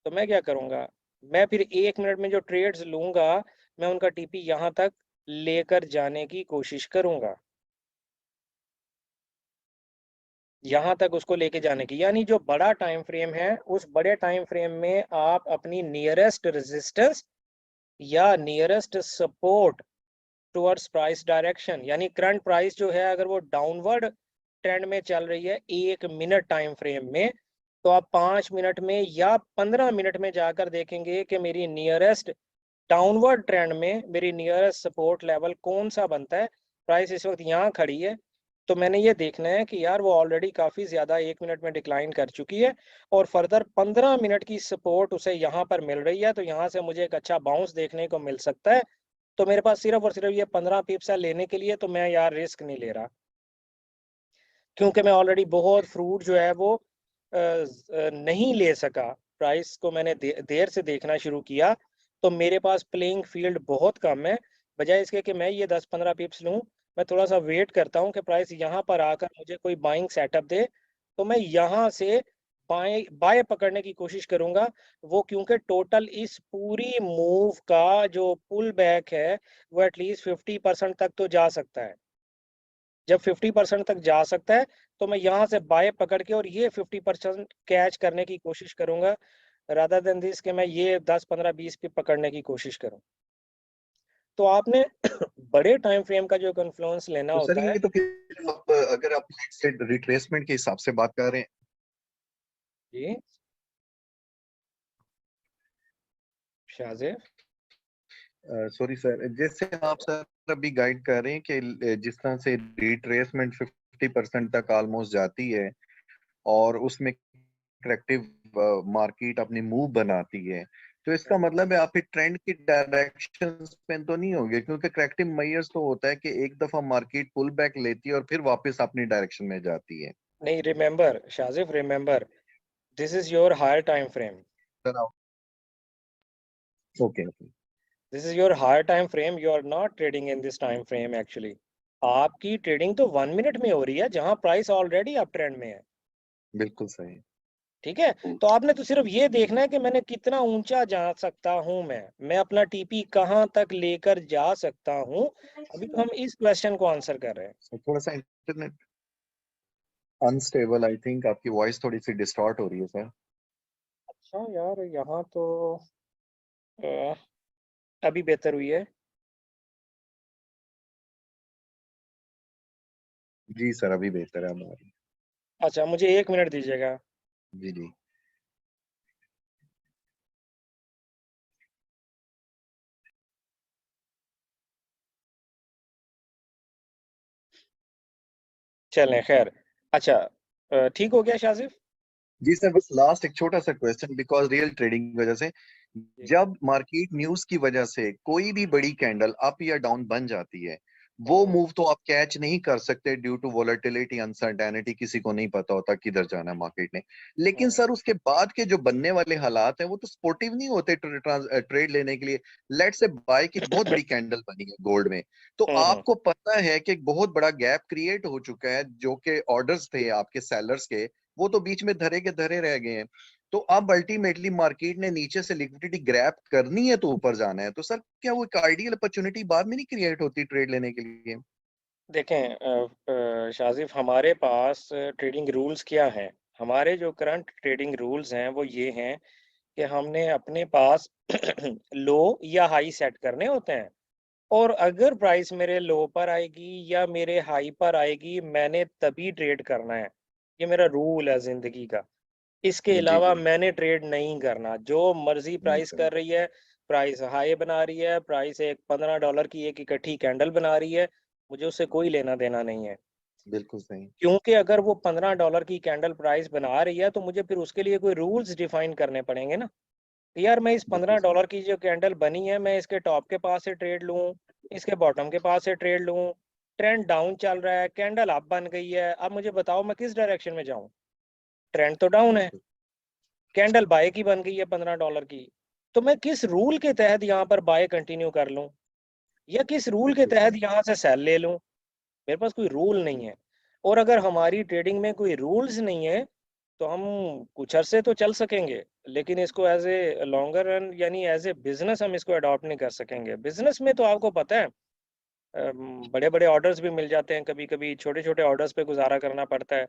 तो मैं क्या करूँगा, मैं फिर 1 मिनट में जो ट्रेड्स लूँगा, मैं उनका टीपी यहाँ तक लेकर जाने की कोशिश करूँगा, यहाँ तक उसको लेके जाने की। यानी जो बड़ा टाइम फ्रेम है, उस बड़े टाइम फ्रेम में आप अपनी नियरेस्ट रेजिस्टेंस या nearest support towards price direction, यानी करंट प्राइस जो है अगर वो डाउनवर्ड ट्रेंड में चल रही है 1 मिनट टाइम फ्रेम में, तो आप 5 मिनट में या 15 मिनट में जाकर देखेंगे कि मेरी नियरेस्ट डाउनवर्ड ट्रेंड में मेरी नियरेस्ट सपोर्ट लेवल कौन सा बनता है। प्राइस इस वक्त यहाँ खड़ी है, तो मैंने ये देखना है कि यार वो ऑलरेडी काफ़ी ज़्यादा 1 मिनट में डिक्लाइन कर चुकी है और फर्दर 15 मिनट की सपोर्ट उसे यहाँ पर मिल रही है, तो यहाँ से मुझे एक अच्छा बाउंस देखने को मिल सकता है। तो मेरे पास सिर्फ और सिर्फ ये 15 पिप्स है लेने के लिए, तो मैं यार रिस्क नहीं ले रहा, क्योंकि मैं ऑलरेडी बहुत फ्रूट जो है वो नहीं ले सका। प्राइस को मैंने देर से देखना शुरू किया, तो मेरे पास प्लेइंग फील्ड बहुत कम है। बजाय इसके कि मैं ये 10-15 पिप्स लूँ, मैं थोड़ा सा वेट करता हूँ कि प्राइस यहाँ पर आकर मुझे कोई बाइंग सेटअप दे, तो मैं यहाँ से बाय पकड़ने की कोशिश करूंगा वो, क्योंकि टोटल इस पूरी मूव का जो पुल बैक है वो एटलीस्ट 50% तक तो जा सकता है। जब 50% तक जा सकता है, तो मैं यहाँ से बाय पकड़ के और ये 50% कैच करने की कोशिश करूंगा, रादर देन दिस कि मैं ये 10-15-20 पे पकड़ने की कोशिश करूं। तो आपने बड़े टाइम फ्रेम का जो इन्फ्लुएंस लेना तो सर होता है। ये तो फिर आप अगर आप रिट्रेसमेंट के हिसाब से बात कर रहे हैं जी शाहजेब, सॉरी सर, जैसे आप सर अभी गाइड कर रहे हैं कि जिस तरह से रिट्रेसमेंट 50% तक ऑलमोस्ट जाती है और उसमें करेक्टिव मार्केट अपनी मूव बनाती है, तो इसका मतलब है आप एक ट्रेंड की डायरेक्शन पे तो नहीं होंगे, क्योंकि करेक्टिव मेजर्स तो होता है कि एक दफा मार्केट पुल बैक लेती है और फिर वापस अपनी डायरेक्शन में जाती है। नहीं, remember Shahzeb, remember this is your higher time frame, okay okay this is your higher time frame, you are not trading in this time frame actually. आपकी ट्रेडिंग तो 1 मिनट में हो रही है, जहां प्राइस ऑलरेडी अप ट्रेंड में है, बिल्कुल सही। ठीक है। तो आपने तो सिर्फ ये देखना है कि मैंने कितना ऊंचा जा सकता हूं, मैं अपना टीपी कहां तक लेकर जा सकता हूं। अभी तो हम इस क्वेश्चन को आंसर कर रहे हैं। So, थोड़ा सा इंटरनेट अनस्टेबल, आई थिंक आपकी वॉइस थोड़ी सी डिस्टॉर्ट हो रही है सर। अच्छा यार, यहाँ तो अ, अभी बेहतर हुई है। जी सर, अभी बेहतर है हमारी। अच्छा, मुझे 1 मिनट दीजिएगा। जी जी। चलें खैर। अच्छा, ठीक हो गया शाजिफ? जी सर, बस लास्ट एक छोटा सा क्वेश्चन, बिकॉज रियल ट्रेडिंग की वजह से, जी जब मार्केट न्यूज की वजह से कोई भी बड़ी कैंडल अप या डाउन बन जाती है, वो मूव तो आप कैच नहीं कर सकते ड्यू टू वोलेटिलिटी, अनसर्टेनिटी, किसी को नहीं पता होता किधर जाना है मार्केट ने। लेकिन सर उसके बाद के जो बनने वाले हालात हैं वो तो सपोर्टिव नहीं होते ट्रेड लेने के लिए। लेट से बाय की बहुत बड़ी कैंडल बनी है गोल्ड में, तो आपको पता है कि एक बहुत बड़ा गैप क्रिएट हो चुका है, जो कि ऑर्डर्स थे आपके सेलर्स के, वो तो बीच में धरे के धरे रह गए हैं। तो अब अल्टीमेटली मार्केट ने नीचे से लिक्विडिटी ग्रैब करनी है तो ऊपर जाना है, तो सर क्या वो एक आइडियल अपॉर्चुनिटी बाद में नहीं क्रिएट होती ट्रेड लेने के लिए? देखें शाजिफ, हमारे पास ट्रेडिंग रूल्स क्या हैं? हमारे जो करंट ट्रेडिंग रूल्स हैं वो ये हैं कि हमने अपने पास लो या हाई सेट करने होते हैं, और अगर प्राइस मेरे लो पर आएगी या मेरे हाई पर आएगी, मैंने तभी ट्रेड करना है। ये मेरा रूल है जिंदगी का। इसके जी अलावा जी। मैंने ट्रेड नहीं करना। जो मर्जी प्राइस बिल्कुल कर रही है, प्राइस हाई बना रही है, प्राइस एक $15 की एक इकट्ठी कैंडल बना रही है, मुझे उससे कोई लेना देना नहीं है। बिल्कुल सही। क्योंकि अगर वो $15 की कैंडल प्राइस बना रही है तो मुझे फिर उसके लिए कोई रूल्स डिफाइन करने पड़ेंगे ना, कि यार मैं इस बिल्कुल सही। $15 की जो कैंडल बनी है, मैं इसके टॉप के पास से ट्रेड लूं, इसके बॉटम के पास से ट्रेड लूं। ट्रेंड डाउन चल रहा है, कैंडल अप बन गई है, अब मुझे बताओ मैं किस डायरेक्शन में जाऊं? ट्रेंड तो डाउन है, बिल्कुल कैंडल बाय की बन गई है $15 की, तो मैं किस रूल के तहत यहाँ पर बाय कंटिन्यू कर लूं, या किस रूल के बिल्कुल तहत सही। यहाँ से सेल ले लूं? मेरे पास कोई रूल नहीं है। और अगर हमारी ट्रेडिंग में कोई रूल्स नहीं है तो हम कुछ अरसे तो चल सकेंगे, लेकिन इसको एज ए लॉन्गर रन यानी एज ए बिजनेस हम इसको अडॉप्ट नहीं कर सकेंगे। बिजनेस में तो आपको पता है बड़े बड़े ऑर्डर्स भी मिल जाते हैं, कभी कभी छोटे छोटे ऑर्डर्स पे गुजारा करना पड़ता है।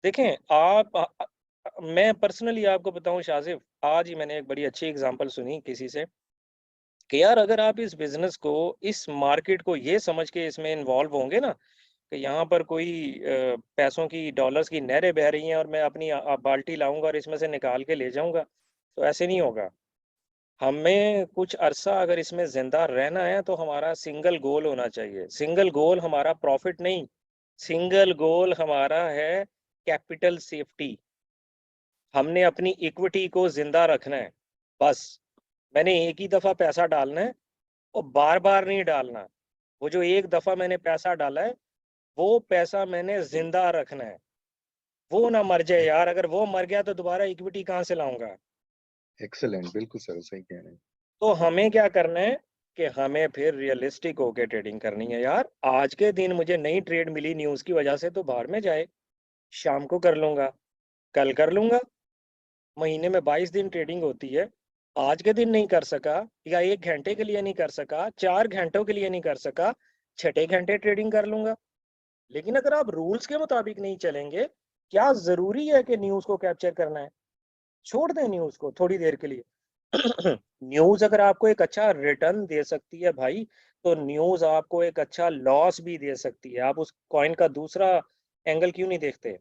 देखें आप मैं पर्सनली आपको बताऊं शाजिफ, आज ही मैंने एक बड़ी अच्छी एग्जांपल सुनी किसी से, कि यार अगर आप इस बिजनेस को, इस मार्केट को ये समझ के इसमें इन्वॉल्व होंगे ना, कि यहाँ पर कोई पैसों की, डॉलर्स की नहरें बह रही हैं और मैं अपनी बाल्टी लाऊंगा और इसमें से निकाल के ले जाऊंगा, तो ऐसे नहीं होगा। हमें कुछ अरसा अगर इसमें जिंदा रहना है तो हमारा सिंगल गोल होना चाहिए। सिंगल गोल हमारा प्रॉफिट नहीं, सिंगल गोल हमारा है कैपिटल सेफ्टी। हमने अपनी इक्विटी को जिंदा रखना है, बस। मैंने एक ही दफा पैसा डालना है और बार बार नहीं डालना। वो जो एक दफा मैंने पैसा डाला है, वो पैसा मैंने जिंदा रखना है। वो ना मर जाए यार, अगर वो मर गया तो दोबारा इक्विटी कहाँ से लाऊंगा? एक्सेलेंट, बिल्कुल सर सही कह रहे हैं। तो हमें क्या करना है कि हमें फिर रियलिस्टिक होके ट्रेडिंग करनी है यार। आज के दिन मुझे नई ट्रेड मिली न्यूज़ की वजह से, तो बाहर में जाए, शाम को कर लूंगा, कल कर लूंगा। महीने में 22 दिन ट्रेडिंग होती है। आज के दिन नहीं कर सका, या 1 घंटे के लिए नहीं कर सका, 4 घंटों के लिए नहीं कर सका, छठे घंटे ट्रेडिंग कर लूंगा। लेकिन अगर आप रूल्स के मुताबिक नहीं चलेंगे, क्या जरूरी है कि न्यूज़ को कैप्चर करना है? छोड़ दें न्यूज़ को थोड़ी देर के लिए। न्यूज़ अगर आपको एक अच्छा रिटर्न दे सकती है भाई, तो न्यूज़ आपको एक अच्छा लॉस भी दे सकती है। आप उस कॉइन का दूसरा एंगल क्यों नहीं देखते?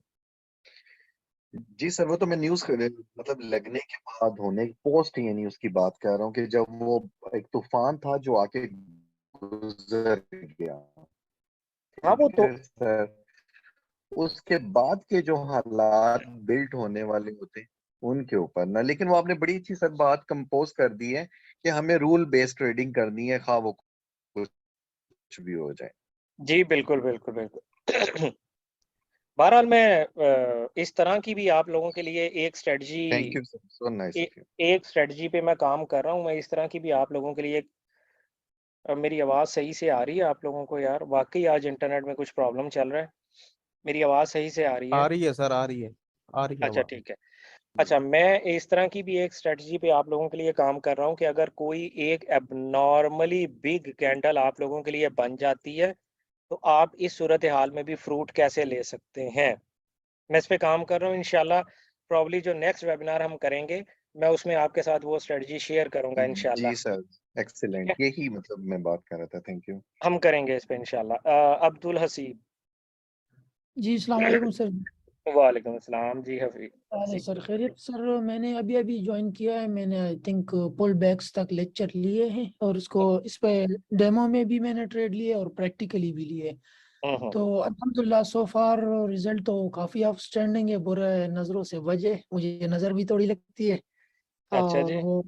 जी सर, वो तो मैं न्यूज मतलब लगने के बाद होने पोस्ट ही न्यूज की बात कर रहा हूँ कि जब वो एक तूफान था जो आके गुजर गया, हाँ, वो ठीक तो है सर, उसके बाद के जो हालात बिल्ट होने वाले होते हैं उनके ऊपर ना। लेकिन वो आपने बड़ी अच्छी सर बात कंपोज कर दी है कि हमें रूल बेस्ड ट्रेडिंग करनी है, खा वो कुछ भी हो जाए। जी, बिल्कुल, बिल्कुल, बिल्कुल। बहरहाल मैं इस तरह की भी आप लोगों के लिए एक thank strategy, you sir, so nice of you. एक स्ट्रेटजी पे मैं काम कर रहा हूँ। मैं इस तरह की भी आप लोगों के लिए मेरी आवाज़ सही से आ रही है आप लोगों को? यार वाकई आज इंटरनेट में कुछ प्रॉब्लम चल रहा है। मेरी आवाज़ सही से आ रही है? आ रही है सर, आ रही है, आ रही है अच्छा, आवाज। ठीक है। अच्छा, मैं इस तरह की भी एक स्ट्रेटजी पे आप लोगों के लिए काम कर रहा हूँ कि अगर कोई एक एबनॉर्मली बिग कैंडल आप लोगों के लिए बन जाती है, तो आप इस सूरत हाल में भी फ्रूट कैसे ले सकते हैं। मैं इस पे काम कर रहा हूँ। इंशाल्लाह प्रॉब्ली जो नेक्स्ट वेबिनार हम करेंगे, मैं उसमें आपके साथ वो स्ट्रेटजी शेयर करूंगा इंशाल्लाह। जी सर, ठीक एक्सीलेंट, है, यही मतलब मैं बात कर रहा था। Thank you. हम करेंगे इस पे इंशाल्लाह। अब्दुल हसीब। जी अस्सलाम वालेकुम सर। वालेकुम अस्सलाम जी अरे हसीब। सर खैरियत सर, मैंने अभी अभी ज्वाइन किया है। मैंने आई थिंक पुल बैक्स तक लेक्चर लिए हैं और इसको इस पे डेमो में भी मैंने ट्रेड लिए और प्रैक्टिकली भी लिए। हम्म। तो अल्हम्दुलिल्लाह सो फार रिजल्ट तो काफ़ी आउटस्टैंडिंग है। बुरे नज़रों से वजह मुझे नज़र भी थोड़ी लगती है, अच्छा और जी। वो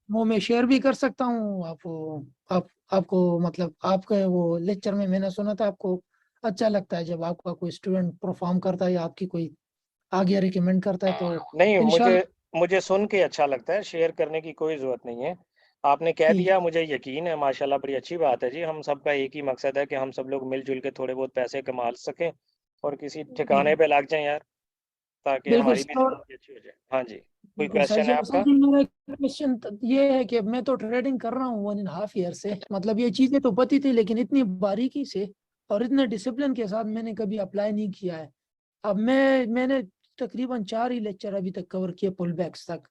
वो मैं शेयर भी कर सकता हूँ आपको मतलब आपके वो लेक्चर में मैंने सुना था आपको अच्छा लगता है जब आपका कोई स्टूडेंट परफॉर्म करता है या आपकी कोई आगे रिकमेंड करता है, तो नहीं, इंशाल्लाह मुझे सुन के अच्छा लगता है, शेयर करने की कोई ज़रूरत नहीं है। आपने कह ठीक दिया, मुझे यकीन है, माशाल्लाह बड़ी अच्छी बात है जी। हम सबका एक ही मकसद है कि हम सब लोग मिल-जुल के थोड़े बहुत पैसे कमा सकें और किसी ठिकाने पे लग जाएँ यार, ताकि बिल्कुल हमारी भी सर। ज़िंदगी अच्छी हो जाए। हाँ जी, कोई बिल्कुल सर क्वेश्चन जी, है सर आपका? जी मेरा क्वेश्चन ये है कि मैं तो ट्रेडिंग कर रहा हूँ 1.5 ईयर से, मतलब ये चीजें तो पता थी लेकिन इतनी बारीकी से और इतने डिसिप्लिन के साथ मैंने कभी अप्लाई नहीं किया है। अब मैंने तकरीबन 4 ही लेक्चर अभी तक कवर किए पुल बैक्स तक,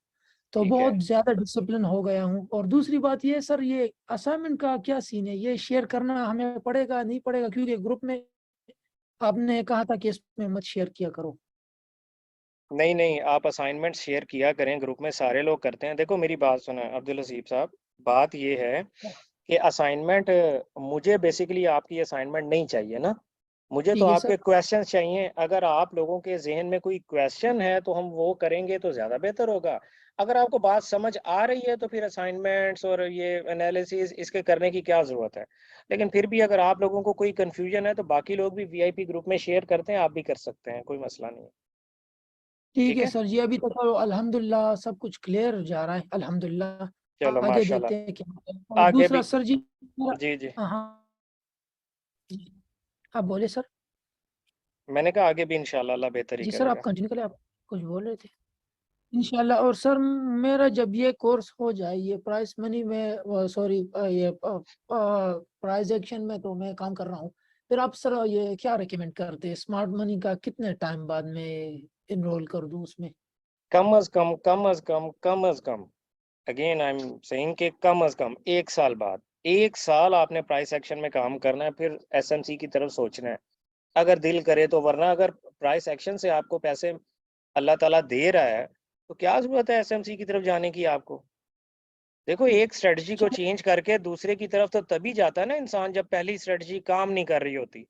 तो ठीक है। बहुत ज्यादा डिसिप्लिन हो गया हूँ। और दूसरी बात ये सर, ये असाइनमेंट का क्या सीन है, ये शेयर करना हमें पड़ेगा नहीं पड़ेगा, क्योंकि ग्रुप में आपने कहा था कि इसमें मत शेयर किया करो। नहीं, नहीं, आप असाइनमेंट शेयर किया करें, ग्रुप में सारे लोग करते हैं। देखो मेरी बात सुनें अब्दुल हसीब साहब, बात ये है कि असाइनमेंट मुझे बेसिकली आपकी असाइनमेंट नहीं चाहिए ना, मुझे तो ठीक है आपके सर। क्वेश्चंस चाहिए। अगर आप लोगों के ज़हन में कोई क्वेश्चन है तो हम वो करेंगे तो ज़्यादा बेहतर होगा। अगर आपको बात समझ आ रही है तो फिर असाइनमेंट्स और ये एनालिसिस इसके करने की क्या ज़रूरत है। लेकिन फिर भी अगर आप लोगों को कोई कन्फ्यूजन है तो बाकी लोग भी वीआईपी ग्रुप में शेयर करते हैं, आप भी कर सकते हैं, कोई मसला नहीं है। ठीक ठीक है है? सर जी, अभी तक तो अल्हम्दुलिल्लाह सब कुछ क्लियर जा रहा है चलो अल्हम्दुलिल्लाह। आगे देखते माशाल्लाह। हैं क्या होता है। और आगे दूसरा भी सर जी मेरा, जी, जी। हाँ जी, आप बोले सर। मैंने कहा आगे भी इंशाल्लाह अल्लाह बेहतर ही जी सर, आप करेगा। कंटिन्यू करें, आप कुछ बोल रहे थे। इंशाल्लाह। और सर मेरा जब ये कोर्स हो जाए, ये प्राइस मनी में, सॉरी, ये प्राइस एक्शन में तो मैं काम कर रहा हूँ, फिर आप सर ये क्या रिकमेंड करते हैं, स्मार्ट मनी का कितने टाइम बाद में इनरोल कर दूं उसमें? Come again I am saying कि कम से कम 1 साल बाद, 1 साल आपने प्राइस एक्शन में काम करना है, फिर एसएमसी की तरफ सोचना है। अगर दिल करे तो, वरना अगर प्राइस एक्शन से आपको पैसे अल्लाह ताला दे रहा है, तो क्या ज़रूरत है एसएमसी की तरफ जाने की आपको? देखो एक स्ट्रेटजी को चलो चेंज करके दूसरे की तरफ तो तभी जाता है ना इंसान, जब पहली स्ट्रेटजी काम नहीं कर रही होती।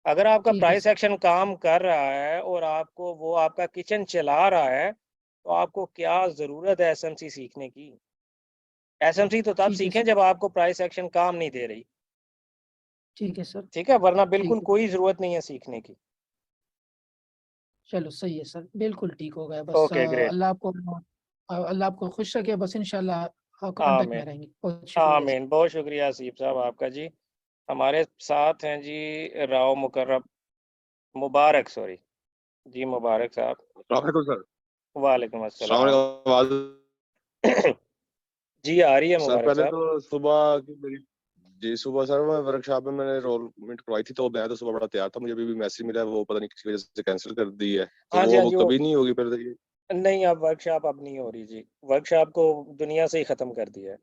अगर आपका ठीक है प्राइस एक्शन काम कर रहा है और आपको वो आपका किचन चला रहा है, तो आपको क्या ज़रूरत है एसएमसी सीखने की? एसएमसी तो तब ठीक है सीखें सर। जब आपको प्राइस एक्शन काम नहीं दे रही, ठीक है सर। ठीक है? वरना ठीक बिल्कुल है, कोई ज़रूरत नहीं है सीखने की। चलो सही है सर, बिल्कुल ठीक हो गया। बस ओके ग्रेट। अल्लाह आपको खुश रखे, बस इंशाल्लाह कांटेक्ट में आमीन, रहेंगे। बहुत शुक्रिया जी। आमीन। बहुत शुक्रिया हसीब साहब आपका जी। हमारे साथ हैं जी राव मुकर्रम मुबारक सॉरी, जी मुबारक साहब। अस्सलामुअलैकुम सर। वालेकुम अस्सलाम। अस्सलामुअलैकुम आवाज़। जी आ रही है सर मुबारक पहले साहब। तो सुबह की मेरी जी सुबह सर मैं वर्कशॉप में मैंने एनरोलमेंट करवाई थी, तो मैं तो सुबह बड़ा तैयार था, मुझे अभी भी मैसेज मिला है, वो पता नहीं किसी वजह से कैंसिल कर दी है, तो हाँ जी, वो हाँ अब जी, कभी नहीं होगी फिर ये। नहीं अब वर्कशॉप अब नहीं हो रही जी। वर्कशॉप को दुनिया से ही ख़त्म कर दिया है।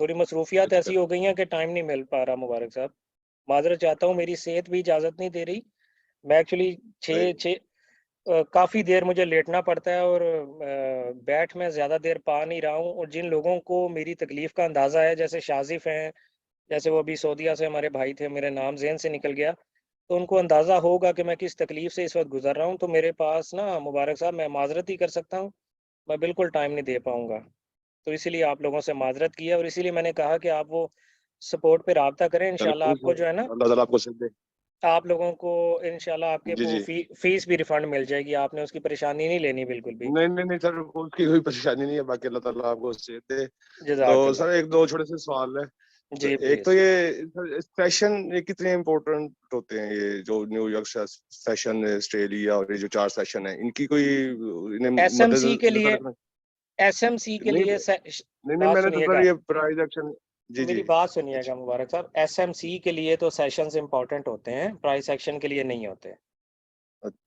थोड़ी मसरूफियात ऐसी अच्छा हो गई हैं कि टाइम नहीं मिल पा रहा मुबारक साहब। माज़रत चाहता हूँ, मेरी सेहत भी इजाज़त नहीं दे रही। मैं एक्चुअली 6 नहीं 6 काफ़ी देर मुझे लेटना पड़ता है और बैठ मैं ज़्यादा देर पा नहीं रहा हूँ, और जिन लोगों को मेरी तकलीफ़ का अंदाज़ा है, जैसे शाज़िफ़ हैं, जैसे वो अभी सऊदीया से हमारे भाई थे, मेरे नाम ज़हन से निकल गया, तो उनको अंदाज़ा होगा कि मैं किस तकलीफ़ से इस वक़्त गुज़र रहा हूँ। तो मेरे पास ना मुबारक साहब, मैं माज़रत ही कर सकता हूँ, मैं बिल्कुल टाइम नहीं दे पाऊँगा। तो इसीलिए आप लोगों से माज़रत की है, और इसीलिए मैंने कहा कि आप वो सपोर्ट पे राब्ता करें, चलो इंशाल्लाह नहीं आपको सर, जो है ना, अल्लाह ताला आपको सही दे। आप लोगों को इंशाल्लाह आपके जी वो जी। फ़ीस भी रिफ़ंड मिल जाएगी, आपने उसकी परेशानी नहीं लेनी बिल्कुल भी। नहीं नहीं नहीं सर, उसकी कोई परेशानी नहीं है, बाकी अल्लाह ताला आपको सेहत दे। तो जज़ाकल्लाह। सर एक दो छोटे से सवाल है। तो जी, एक तो प्लीज़। ये सेशन ये कितने इम्पोर्टेंट होते हैं, ये जो न्यूयॉर्क सेशन, ऑस्ट्रेलिया और ये जो 4 सेशन है, इनकी कोई इन्हें एसएमसी के मद्देनजर लिए रखना? एसएमसी के नहीं लिए नहीं नहीं, बात मैंने तो सर सुनिएगा, ये प्राइज एक्शन। जी जी। मेरी बात सुनिएगा मुबारक साहब, एसएमसी के लिए तो सेशंस इम्पोर्टेंट होते हैं, प्राइस एक्शन के लिए नहीं होते।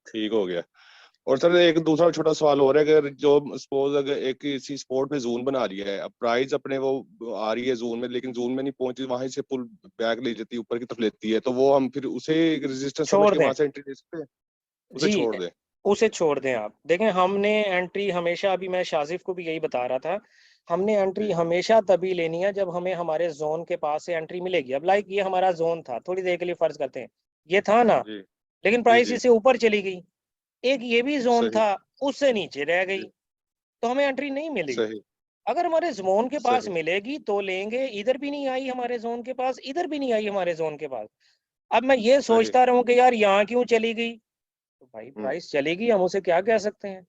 ठीक हो गया। और सर एक दूसरा छोटा सवाल और है, अगर जो सपोज अगर एक किसी स्पोर्ट में जोन बना रही है, अब प्राइज अपने वो आ रही है जोन में, लेकिन जोन में नहीं पहुंची, वहां से पुल बैक ले लेती है, ऊपर की तरफ लेती है, तो वो हम फिर उसे रेजिस्टेंस समझ छोड़ के दें। वहां से एंट्री ले सकते हैं? उसे जी, छोड़ दें? उसे छोड़ दें आप। देखें, हमने एंट्री हमेशा, अभी मैं शाज़िफ़ को भी यही बता रहा था, हमने एंट्री जी हमेशा तभी लेनी है जब हमें हमारे ज़ोन के पास से एंट्री मिलेगी। अब लाइक ये हमारा ज़ोन था, थोड़ी देर के लिए फ़र्ज़ करते हैं, ये था ना, जी लेकिन जी प्राइस जी। इससे ऊपर चली गई। एक ये भी ज़ोन सही था, उससे नीचे रह गई, जी। तो हमें एंट्री नहीं मिली। सही अगर हमारे जोन के पास सही मिलेगी तो लेंगे, इधर भी नहीं आई हमारे जोन के पास, इधर भी नहीं आई हमारे जोन के पास। अब मैं ये सही सोचता रहूं कि यार यहाँ क्यों चली गई, तो भाई हम्म प्राइस चलेगी, हम उसे क्या कह सकते हैं।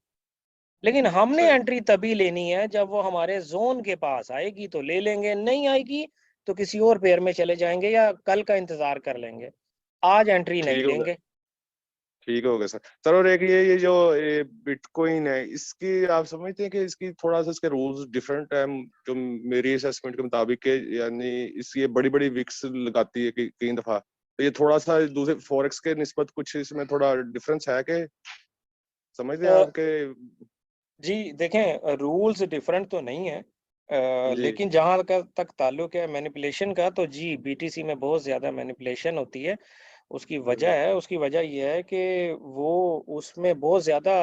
लेकिन हमने सही एंट्री तभी लेनी है जब वो हमारे जोन के पास आएगी तो ले लेंगे, नहीं आएगी तो किसी और पेयर में चले जाएंगे या कल का इंतजार कर लेंगे, आज एंट्री नहीं ठीक हो गया। लेंगे। ठीक हो गया सर। सर और एक ये जो बिटकॉइन है, इसकी आप समझते हैं कि इसकी थोड़ा सा इसके रूल्स डिफरेंट है, जो मेरी असेसमेंट के मुताबिक के, यानी इसकी बड़ी बड़ी विक्स लगाती है कई दफा, तो ये थोड़ा सा दूसरे फॉरेक्स के निस्बत कुछ इसमें थोड़ा डिफरेंस है कि समझते हैं अ, आपके? जी देखें, रूल्स डिफरेंट तो नहीं है, जी लेकिन जहाँ तक ताल्लुक है मैनिपुलेशन का, तो जी बीटीसी में बहुत ज़्यादा मैनिपुलेशन होती है। उसकी वजह है, उसकी वजह ये है कि वो उसमें बहुत ज़्यादा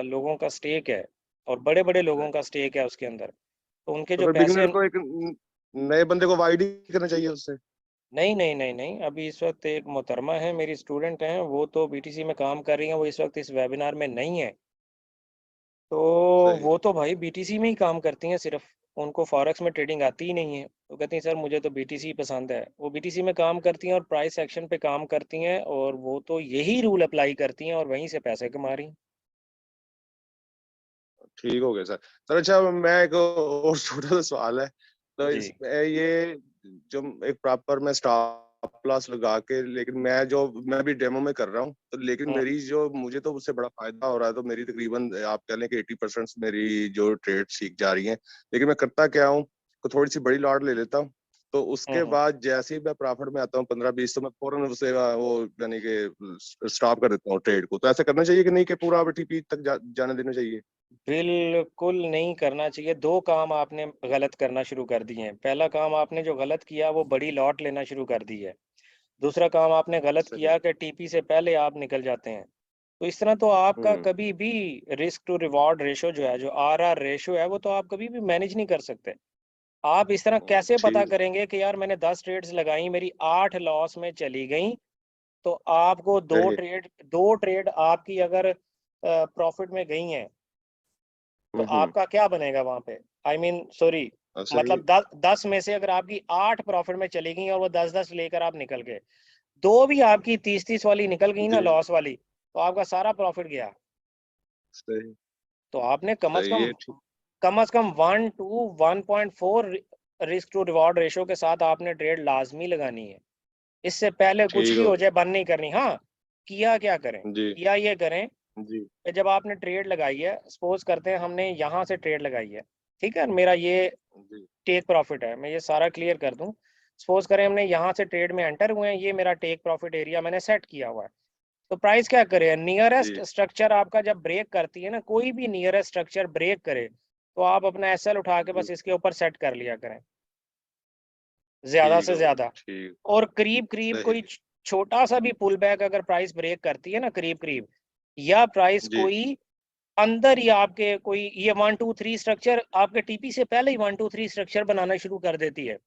लोगों का स्टेक है, और बड़े बड़े लोगों का स्टेक है उसके अंदर, तो उनके तो जो फिर पैसे। बिगिनर को एक नए बंदे को अवॉइड ही करना चाहिए उससे? नहीं नहीं नहीं नहीं, अभी इस वक्त एक मोहतरमा है, मेरी स्टूडेंट हैं, वो तो बीटीसी में काम कर रही हैं, वो इस वक्त इस वेबिनार में नहीं है, तो सही वो तो भाई बीटीसी में ही काम करती हैं सिर्फ, उनको फॉरेक्स में ट्रेडिंग आती ही नहीं है, तो कहती हैं सर मुझे तो बीटीसी पसंद है। वो बीटीसी में काम करती हैं और प्राइस एक्शन पे काम करती हैं, और वो तो यही रूल अप्लाई करती हैं और वहीं से पैसे कमा रही हैं। ठीक हो गया सर। सर अच्छा, मैं एक और छोटा सा सवाल है, तो जी इसमें ये जो एक प्रॉपर मैं स्टॉप लॉस लगा के, लेकिन मैं भी डेमो में कर रहा हूँ, तो लेकिन हम्म मेरी जो मुझे तो उससे बड़ा फायदा हो रहा है, तो मेरी तकरीबन आप कह लें कि 80% मेरी जो ट्रेड सीख जा रही है, लेकिन मैं करता क्या हूँ, तो थोड़ी सी बड़ी लॉट ले लेता हूँ, तो उसके हम्म। बाद जैसे ही मैं प्रॉफिट में आता हूँ 15-20, तो मैं फौरन उसे वो यानी कि स्टॉप कर देता हूँ ट्रेड को। तो ऐसा करना चाहिए कि नहीं, कि पूरा टीपी तक जाने देना चाहिए? बिल्कुल नहीं करना चाहिए। दो काम आपने गलत करना शुरू कर दिए हैं। पहला काम आपने जो गलत किया वो बड़ी लॉट लेना शुरू कर दी है। दूसरा काम आपने गलत सही। किया कि टीपी से पहले आप निकल जाते हैं। तो इस तरह तो आपका हम्म कभी भी रिस्क टू रिवॉर्ड रेशो जो है, जो आरआर रेशो है, वो तो आप कभी भी मैनेज नहीं कर सकते। आप इस तरह कैसे पता ठीक। करेंगे कि यार मैंने 10 ट्रेड्स लगाई, मेरी 8 लॉस में चली गई, तो आपको सही। दो ट्रेड आपकी अगर प्रॉफिट में गई हैं, तो हम्म। आपका क्या बनेगा वहां पे? आई मीन सॉरी, सही। मतलब 10 में से अगर आपकी 8 प्रॉफिट में चली गई और वो 10-10 लेकर आप निकल गए, दो भी आपकी 30-30 वाली निकल गई ना, जी। लॉस वाली, तो आपका सारा प्रॉफिट गया। सही। तो आपने सही है। ठीक। कम से कम 1 to 1.4 risk to reward ratio के साथ आपने ट्रेड लाजमी लगानी है। इससे पहले कुछ ठीक भी हो हो गया। जाए बंद नहीं करनी। हाँ, किया क्या करें, जी। किया ये करें जी। कि जब आपने ट्रेड लगाई है, सपोज करते हैं हमने यहाँ से ट्रेड लगाई है, ठीक है, मेरा ये जी। टेक प्रॉफिट है, मैं ये सारा क्लियर कर दूं। सपोज करें हमने यहाँ से ट्रेड में एंटर हुए हैं, ये मेरा टेक प्रॉफिट एरिया मैंने सेट किया हुआ है। तो प्राइस क्या करे, नियरेस्ट जी। स्ट्रक्चर आपका जब ब्रेक करती है ना, कोई भी नियरेस्ट स्ट्रक्चर ब्रेक करे, तो आप अपना एसएल उठा के जी। बस इसके ऊपर सेट कर लिया करें, ज्यादा ठीक से हो गया। ज्यादा। ठीक। और करीब करीब सही। कोई छोटा सा भी पुल बैक अगर प्राइस ब्रेक करती है ना, करीब करीब, या प्राइस जी। कोई अंदर ही आपके कोई ये 1 2 3 स्ट्रक्चर आपके टीपी से पहले ही 1 2 3 स्ट्रक्चर बनाना शुरू कर देती है,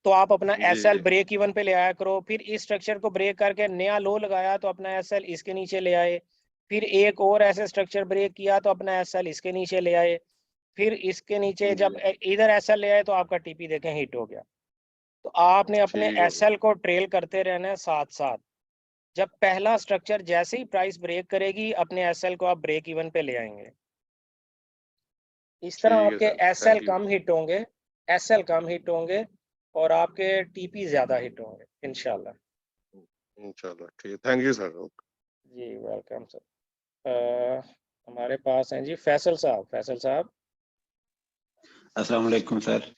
तो आप अपना जी। एसएल जी। ब्रेक इवन पे ले आया करो। फिर इस स्ट्रक्चर को ब्रेक करके नया लो लगाया तो अपना एसएल इसके नीचे ले आए। फिर एक और ऐसे स्ट्रक्चर ब्रेक किया तो अपना एसएल इसके नीचे ले आए। फिर इसके नीचे जब जी। इधर एसएल ले आए तो आपका टीपी देखें हिट हो गया। तो आपने अपने ठीक हो गया। एसएल को ट्रेल करते रहना है साथ साथ। जब पहला स्ट्रक्चर जैसे ही प्राइस ब्रेक करेगी, अपने एसएल को आप ब्रेक इवन पे ले आएंगे। इस तरह ठीक है आपके सर। SL thank you. कम हिट होंगे, एसएल कम हिट होंगे, और आपके टीपी ज्यादा हिट होंगे इंशाल्लाह। इंशाल्लाह। ठीक। Thank you sir. जी वेलकम सर। हमारे पास हैं जी फैसल साहब। फैसल साहब, अस्सलाम वालेकुम सर।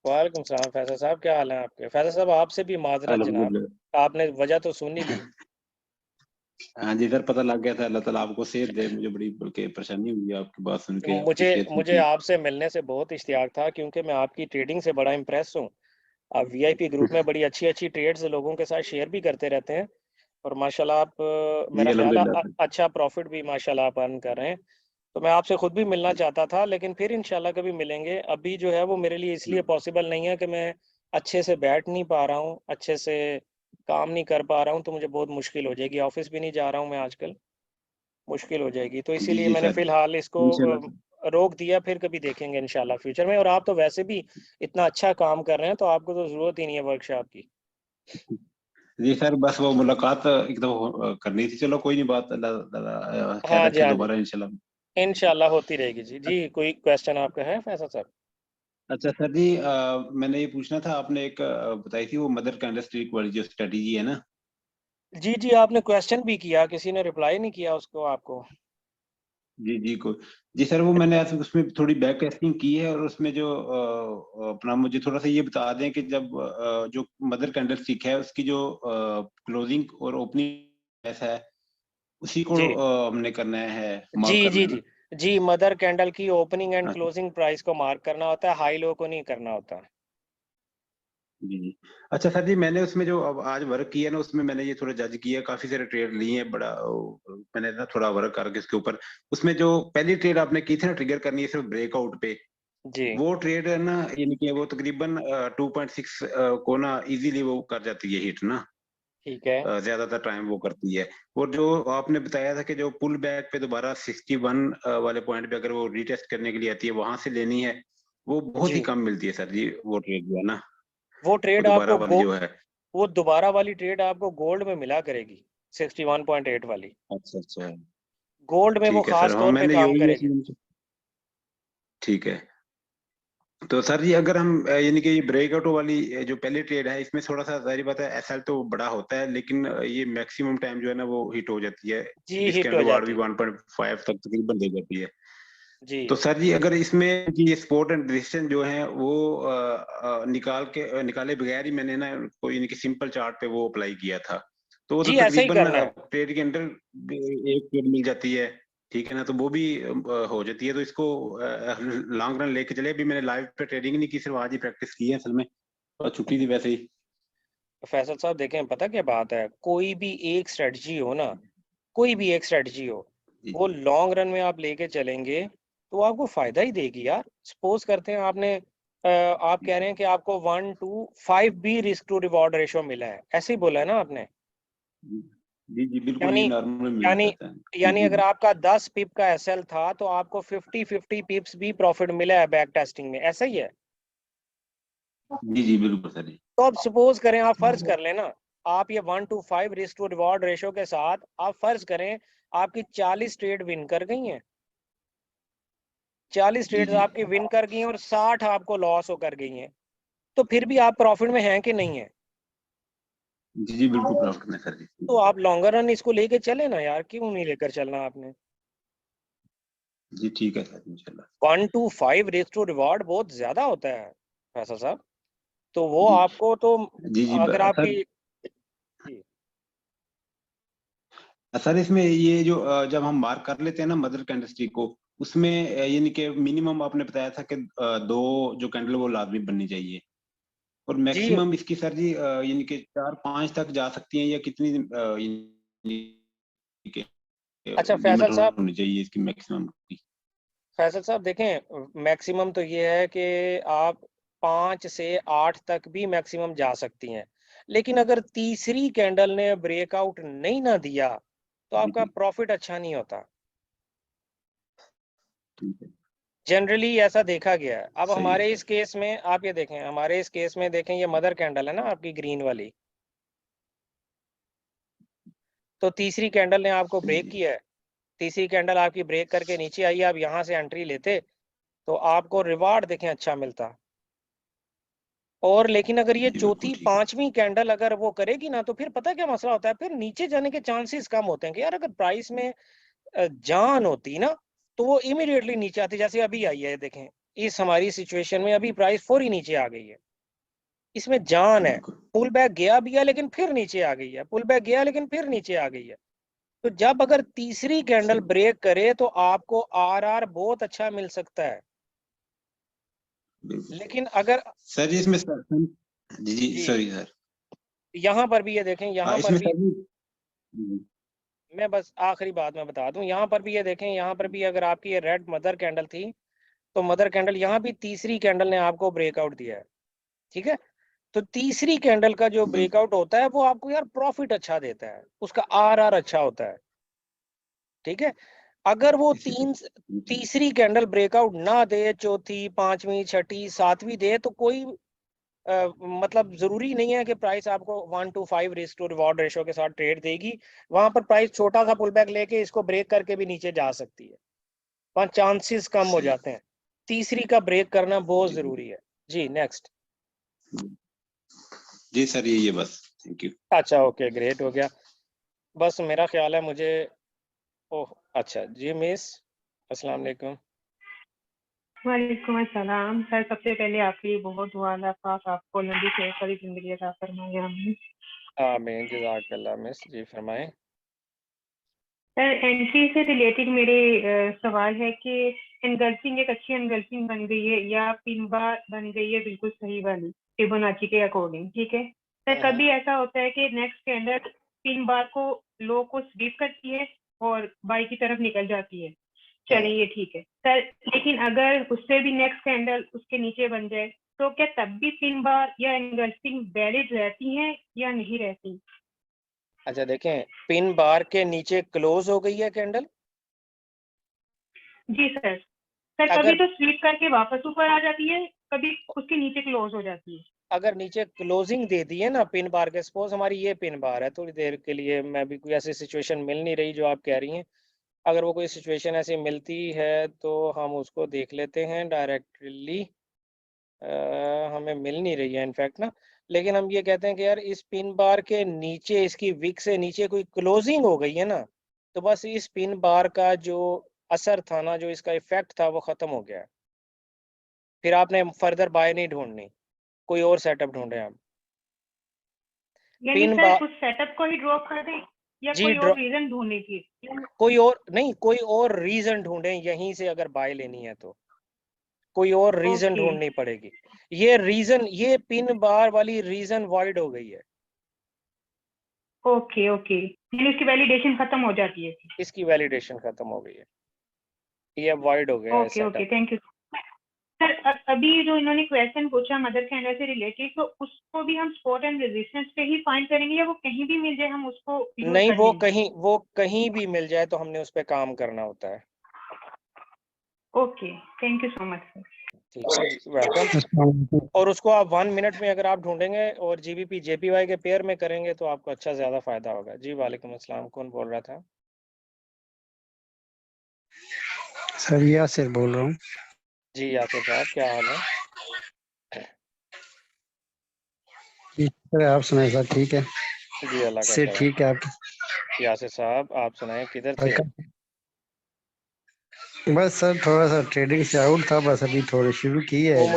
वालेकुम सलाम। फैसल साहब क्या हाल है आपके? फैसल साहब आपसे भी माजरत जनाब, अल्हम्दुलिल्लाह। आपने वजह तो सुन ही ली। हाँ जी सर, पता लग गया था। अल्लाह ताला आपको सेहत दे। मुझे बड़ी बल्कि परेशानी हुई है आपकी बात सुन के, आपकी मुझे सेहत मुझे की। आपसे मिलने से बहुत इश्तियाक था, क्योंकि मैं आपकी ट्रेडिंग से बड़ा इम्प्रेस हूँ। आप वीआईपी ग्रुप में बड़ी अच्छी अच्छी ट्रेड्स लोगों के साथ शेयर भी करते रहते हैं, और माशाल्लाह आप जी मेरा ख्याल है अल्हम्दुलिल्लाह सर। अच्छा प्रॉफिट भी माशाल्लाह आप अर्न कर रहे हैं। तो मैं आपसे खुद भी मिलना चाहता था, लेकिन फिर इंशाल्लाह कभी मिलेंगे। अभी जो है वो मेरे लिए इसलिए पॉसिबल नहीं है कि मैं अच्छे से बैठ नहीं पा रहा हूँ, अच्छे से काम नहीं कर पा रहा हूँ, तो मुझे बहुत मुश्किल हो जाएगी। ऑफिस भी नहीं जा रहा हूँ मैं आजकल, मुश्किल हो जाएगी, तो जी इसीलिए जी मैंने सर, फिलहाल इसको इंशाल्लाह सर। रोक दिया, फिर कभी देखेंगे इंशाल्लाह फ्यूचर में। और आप तो वैसे भी इतना अच्छा काम कर रहे हैं, तो आपको तो जरूरत ही नहीं है वर्कशॉप की। जी सर, बस वो मुलाकात एकदम करनी थी। चलो कोई नहीं, बात अल्लाह ताला खैर हाँ जी, रखे हाँ जी, दोबारा इंशाल्लाह। इंशाल्लाह होती रहेगी जी। जी कोई क्वेश्चन आपका है फैसल साहब? अच्छा सर जी, मैंने ये पूछना था, आपने एक बताई थी वो मदर कैंडलस्टिक वाली जो स्ट्रेटेजी है ना। जी जी, आपने क्वेश्चन भी किया, किसी ने रिप्लाई नहीं किया उसको आपको। जी जी को जी सर, वो मैंने ऐसे उसमें थोड़ी बैक टेस्टिंग की है, और उसमें जो अपना मुझे थोड़ा सा ये बता दें कि जब जो मदर कैंडलस्टिक है उसकी जो क्लोजिंग और ओपनिंग ऐसा है, उसी को जी हमने करना है, मार्क जी करना जी है जी ना। जी, मदर कैंडल की ओपनिंग एंड अच्छा क्लोजिंग प्राइस को मार्क करना होता है, हाई लो को नहीं करना होता। जी जी। अच्छा सर जी, मैंने उसमें जो अब आज वर्क किया ना, उसमें मैंने ये थोड़ा जज किया, काफी सारे ट्रेड लिए हैं, बड़ा मैंने ना थोड़ा वर्क करके इसके ऊपर। उसमें जो पहली ट्रेड आपने की थी ना, ट्रिगर करनी है सिर्फ ब्रेकआउट पे, जी वो ट्रेड है ना, यानी कि वो तकरीबन 2.6 को ना इजीली वो कर जाती है हिट ना, ठीक है। ज्यादातर टाइम वो करती है। और जो आपने बताया था कि जो पुल बैक पे दोबारा 61 वाले पॉइंट पे अगर वो रीटेस्ट करने के लिए आती है, वहां से लेनी है, वो बहुत ही जी, कम मिलती है सर जी, वो ट्रेड जो है ना, वो वो ट्रेड दोबारा आपको वाली जो है। वो दोबारा वाली ट्रेड आपको गोल्ड में मिला करेगी, 61.8 वाली। अच्छा अच्छा, गोल्ड में वो ठीक है सर। खास हाँ तौर पे मैंने काम यही करेगी। ठीक है। तो सर जी अगर हम यानी कि ये ब्रेकआउट वाली जो पहली ट्रेड है, इसमें थोड़ा सा जाहिर बात है एसएल तो बड़ा होता है, लेकिन ये मैक्सिमम टाइम जो है ना वो हिट हो जाती है, जी जिसके हिट हो अंदर वार्ड भी जाती है। 1.5 तक तकरीबन दे जाती है। जी तो सर जी अगर इसमें ये सपोर्ट एंड रेजिस्टेंस जो है वो निकाले बगैर ही मैंने ना कोई यानी कि सिंपल चार्ट पे वो अप्लाई किया था, तो वो तो जी, ऐसा ही तकरीबन करना है। ट्रेड के अंदर एक ट्रेड मिल जाती है, ठीक है ना, तो वो भी हो जाती है। तो इसको लॉन्ग रन लेके चले। अभी मैंने लाइव पे ट्रेडिंग नहीं की, सिर्फ आज ही प्रैक्टिस की है असल में, और छुट्टी थी वैसे ही। फैसल साहब देखें, पता क्या बात है, कोई भी एक स्ट्रेटजी हो ना, कोई भी एक स्ट्रेटजी हो, जी वो जी लॉन्ग रन में आप लेके चलेंगे तो वो आपको फायदा ही देगी यार। सपोज करते हैं आपने आप जी कह रहे हैं कि आपको 1:5 भी रिस्क टू रिवॉर्ड रेशो मिला है, ऐसे ही बोला है ना आपने? जी जी जी, बिल्कुल यानी ये नॉर्मल मिल यानी जाता है। जी यानी जी अगर आपका 10 पिप का एसएल था तो आपको 50-50 पिप्स भी प्रॉफिट मिला है बैक टेस्टिंग में, ऐसा ही है। जी जी बिल्कुल सर जी। तो अब सपोज करें, आप फर्ज कर लेना, आप ये 1:5 रिस्क टू रिवॉर्ड रेशो के साथ आप फर्ज करें आपकी 40 ट्रेड विन कर गई हैं, 40 जी ट्रेड्स जी आपकी विन कर गई हैं और 60 आपको लॉस होकर गई हैं, तो फिर भी आप प्रॉफिट में हैं कि नहीं है? जी जी बिल्कुल प्रॉफिट में सर जी। तो आप लॉन्गर रन इसको लेके चले ना यार, क्यों नहीं लेकर चलना आपने? जी ठीक है सर इंशाल्लाह। 1:5 रेस टू रिवॉर्ड बहुत ज्यादा होता है फैसल साहब, तो वो जी आपको तो जी जी अगर सर। आपकी जी सर इसमें ये जो जब हम मार्क कर लेते हैं ना मदर कैंडलस्टिक को, उसमें यानी कि मिनिमम आपने बताया था कि दो जो कैंडल वो लाजमी बननी चाहिए, और जी मैक्सिमम इसकी सर जी यानी कि 4-5 तक जा सकती हैं, या कितनी यानी कि अच्छा लिमिट फैसल साहब, होनी चाहिए इसकी मैक्सिमम की। फैसल साहब देखें, मैक्सिमम तो ये है कि आप 5 से 8 तक भी मैक्सिमम जा सकती हैं, लेकिन अगर तीसरी कैंडल ने ब्रेकआउट नहीं ना दिया तो जी आपका जी प्रॉफिट अच्छा नहीं होता। ठीक है, जनरली ऐसा देखा गया है। अब सही है हमारे सर। इस केस में आप ये देखें, हमारे इस केस में देखें, ये मदर कैंडल है ना आपकी ग्रीन वाली, तो तीसरी कैंडल ने आपको जी ब्रेक जी किया है, तीसरी कैंडल आपकी ब्रेक करके नीचे आई, आप यहाँ से एंट्री लेते तो आपको रिवार्ड देखें अच्छा मिलता। और लेकिन अगर ये जी बिल्कुल चौथी ठीक है। पांचवी कैंडल अगर वो करेगी ना, तो फिर पता क्या मसला होता है, फिर नीचे जाने के चांसेस कम होते हैं कि यार अगर प्राइस में जान होती ना तो वो इमीडिएटली नीचे आती, जैसे अभी आई है देखें, इस हमारी सिचुएशन में अभी प्राइस फौरी नीचे आ गई है, इसमें जान है। बिल्कुल पुल बैक गया भी है लेकिन फिर नीचे आ गई है, पुल बैक गया लेकिन फिर नीचे आ गई है। तो जब अगर तीसरी कैंडल सही, ब्रेक करे तो आपको आरआर बहुत अच्छा मिल सकता है, बिल्कुल लेकिन अगर सर जी। इसमें सर जी जी जी सॉरी सर। यहाँ पर भी ये देखें, हाँ यहाँ पर इसमें भी सर जी मैं बस आखिरी बात में बता दूं, यहाँ पर भी ये देखें, यहाँ पर भी अगर आपकी ये रेड मदर कैंडल थी तो मदर कैंडल यहाँ भी तीसरी कैंडल ने आपको ब्रेकआउट दिया है, ठीक है। तो तीसरी कैंडल का जो बिल्कुल ब्रेकआउट होता है वो आपको यार प्रॉफिट अच्छा देता है, उसका आरआर अच्छा होता है, ठीक है। अगर वो तीसरी कैंडल ब्रेकआउट ना दे, चौथी, पांचवी, छठी, सातवीं दे, तो कोई मतलब जरूरी नहीं है कि प्राइस आपको 1:5 रिस्क टू रिवॉर्ड रेशो के साथ ट्रेड देगी। वहां पर प्राइस छोटा सा पुल बैक लेके इसको ब्रेक करके भी नीचे जा सकती है, वहां चांसेस कम हो जाते हैं। तीसरी का ब्रेक करना बहुत जरूरी है। जी नेक्स्ट। जी सर यही है बस, थैंक यू। अच्छा ओके ग्रेट हो गया। बस मेरा ख्याल है मुझे, ओह अच्छा जी मिस, अस्सलाम वालेकुम। वालेकुम अस्सलाम सर, सबसे पहले आपकी बहुत दुआ अल्लाह पाक आपको लंबी खैर भरी जिंदगी अता फरमाए। आमीन। आमीन जज़ाकल्लाह मिस, जी फरमाएं। सर एंट्री से रिलेटेड मेरे सवाल है कि एनगल्फिंग एक अच्छी एनगल्फिंग बन गई है या पिन बार बन गई है बिल्कुल सही वाली फिबोनाची के अकॉर्डिंग, ठीक है सर। कभी ऐसा होता है कि नेक्स्ट कैंडल पिन बार को लो को स्वीप करती है और बाई की तरफ निकल जाती है, चलिए ये ठीक है सर। लेकिन अगर उससे भी नेक्स्ट कैंडल उसके नीचे बन जाए तो क्या तब भी पिन बार या एनगल्फिंग वैलिड रहती है या नहीं रहती? अच्छा देखें, पिन बार के नीचे क्लोज हो गई है कैंडल। जी सर। सर कभी तो स्वीप करके वापस ऊपर आ जाती है, कभी उसके नीचे क्लोज हो जाती है। अगर नीचे क्लोजिंग दे दी है ना पिन बार के, सपोज हमारी ये पिन बार है, थोड़ी देर के लिए मैं भी कोई ऐसी सिचुएशन मिल नहीं रही जो आप कह रही हैं, अगर वो कोई सिचुएशन ऐसी मिलती है तो हम उसको देख लेते हैं डायरेक्टली। हमें मिल नहीं रही है इनफैक्ट ना, लेकिन हम ये कहते हैं कि यार इस पिन बार के नीचे, इसकी विक से नीचे कोई क्लोजिंग हो गई है ना, तो बस इस पिन बार का जो असर था ना, जो इसका इफेक्ट था, वो खत्म हो गया है। फिर आपने फर्दर बाय नहीं ढूंढनी, कोई और सेटअप ढूंढे आप। यानी पिन सर बार उस सेटअप को ही ड्रॉप कर दें या जी कोई और रीजन ढूंढने की? कोई और नहीं, कोई और रीजन ढूंढें यहीं से, अगर बाय लेनी है तो कोई और रीजन ओके ढूंढनी पड़ेगी। ये रीजन, ये पिन बार वाली रीजन वॉइड हो गई है, ओके ओके, यानी उसकी वैलिडेशन खत्म हो जाती है। इसकी वैलिडेशन खत्म हो गई है, ये वॉइड हो गया है okay okay setup. Thank you sir. अभी जो इन्होंने क्वेश्चन पूछा मदर कैंडल से रिलेटेड, तो उसको भी हम स्पॉट एंड रेजिस्टेंस पे ही फाइंड करेंगे या वो कहीं भी मिल जाए हम उसको यूज नहीं, कर लेंगे? वो कहीं भी मिल जाए तो हमने उस पर काम करना होता है। Okay thank you so much sir. ठीक है जी, वेलकम। और उसको आप 1 मिनट में अगर आप ढूंढेंगे और जीबीपी जेपीवाई के पेयर में करेंगे तो आपको अच्छा ज्यादा फायदा होगा। जी वालेकुम अस्सलाम, कौन बोल रहा था? सर यासिर बोल रहा हूँ। जी यासिर साहब, क्या हाल है? सर आप सुनाए सर? ठीक है जी अल्लाह का से करम। ठीक है आप? यासिर साहब आप सुनाएं, किधर थे? बस सर थोड़ा सा ट्रेडिंग से आउट था, बस अभी थोड़ी शुरू की है। वो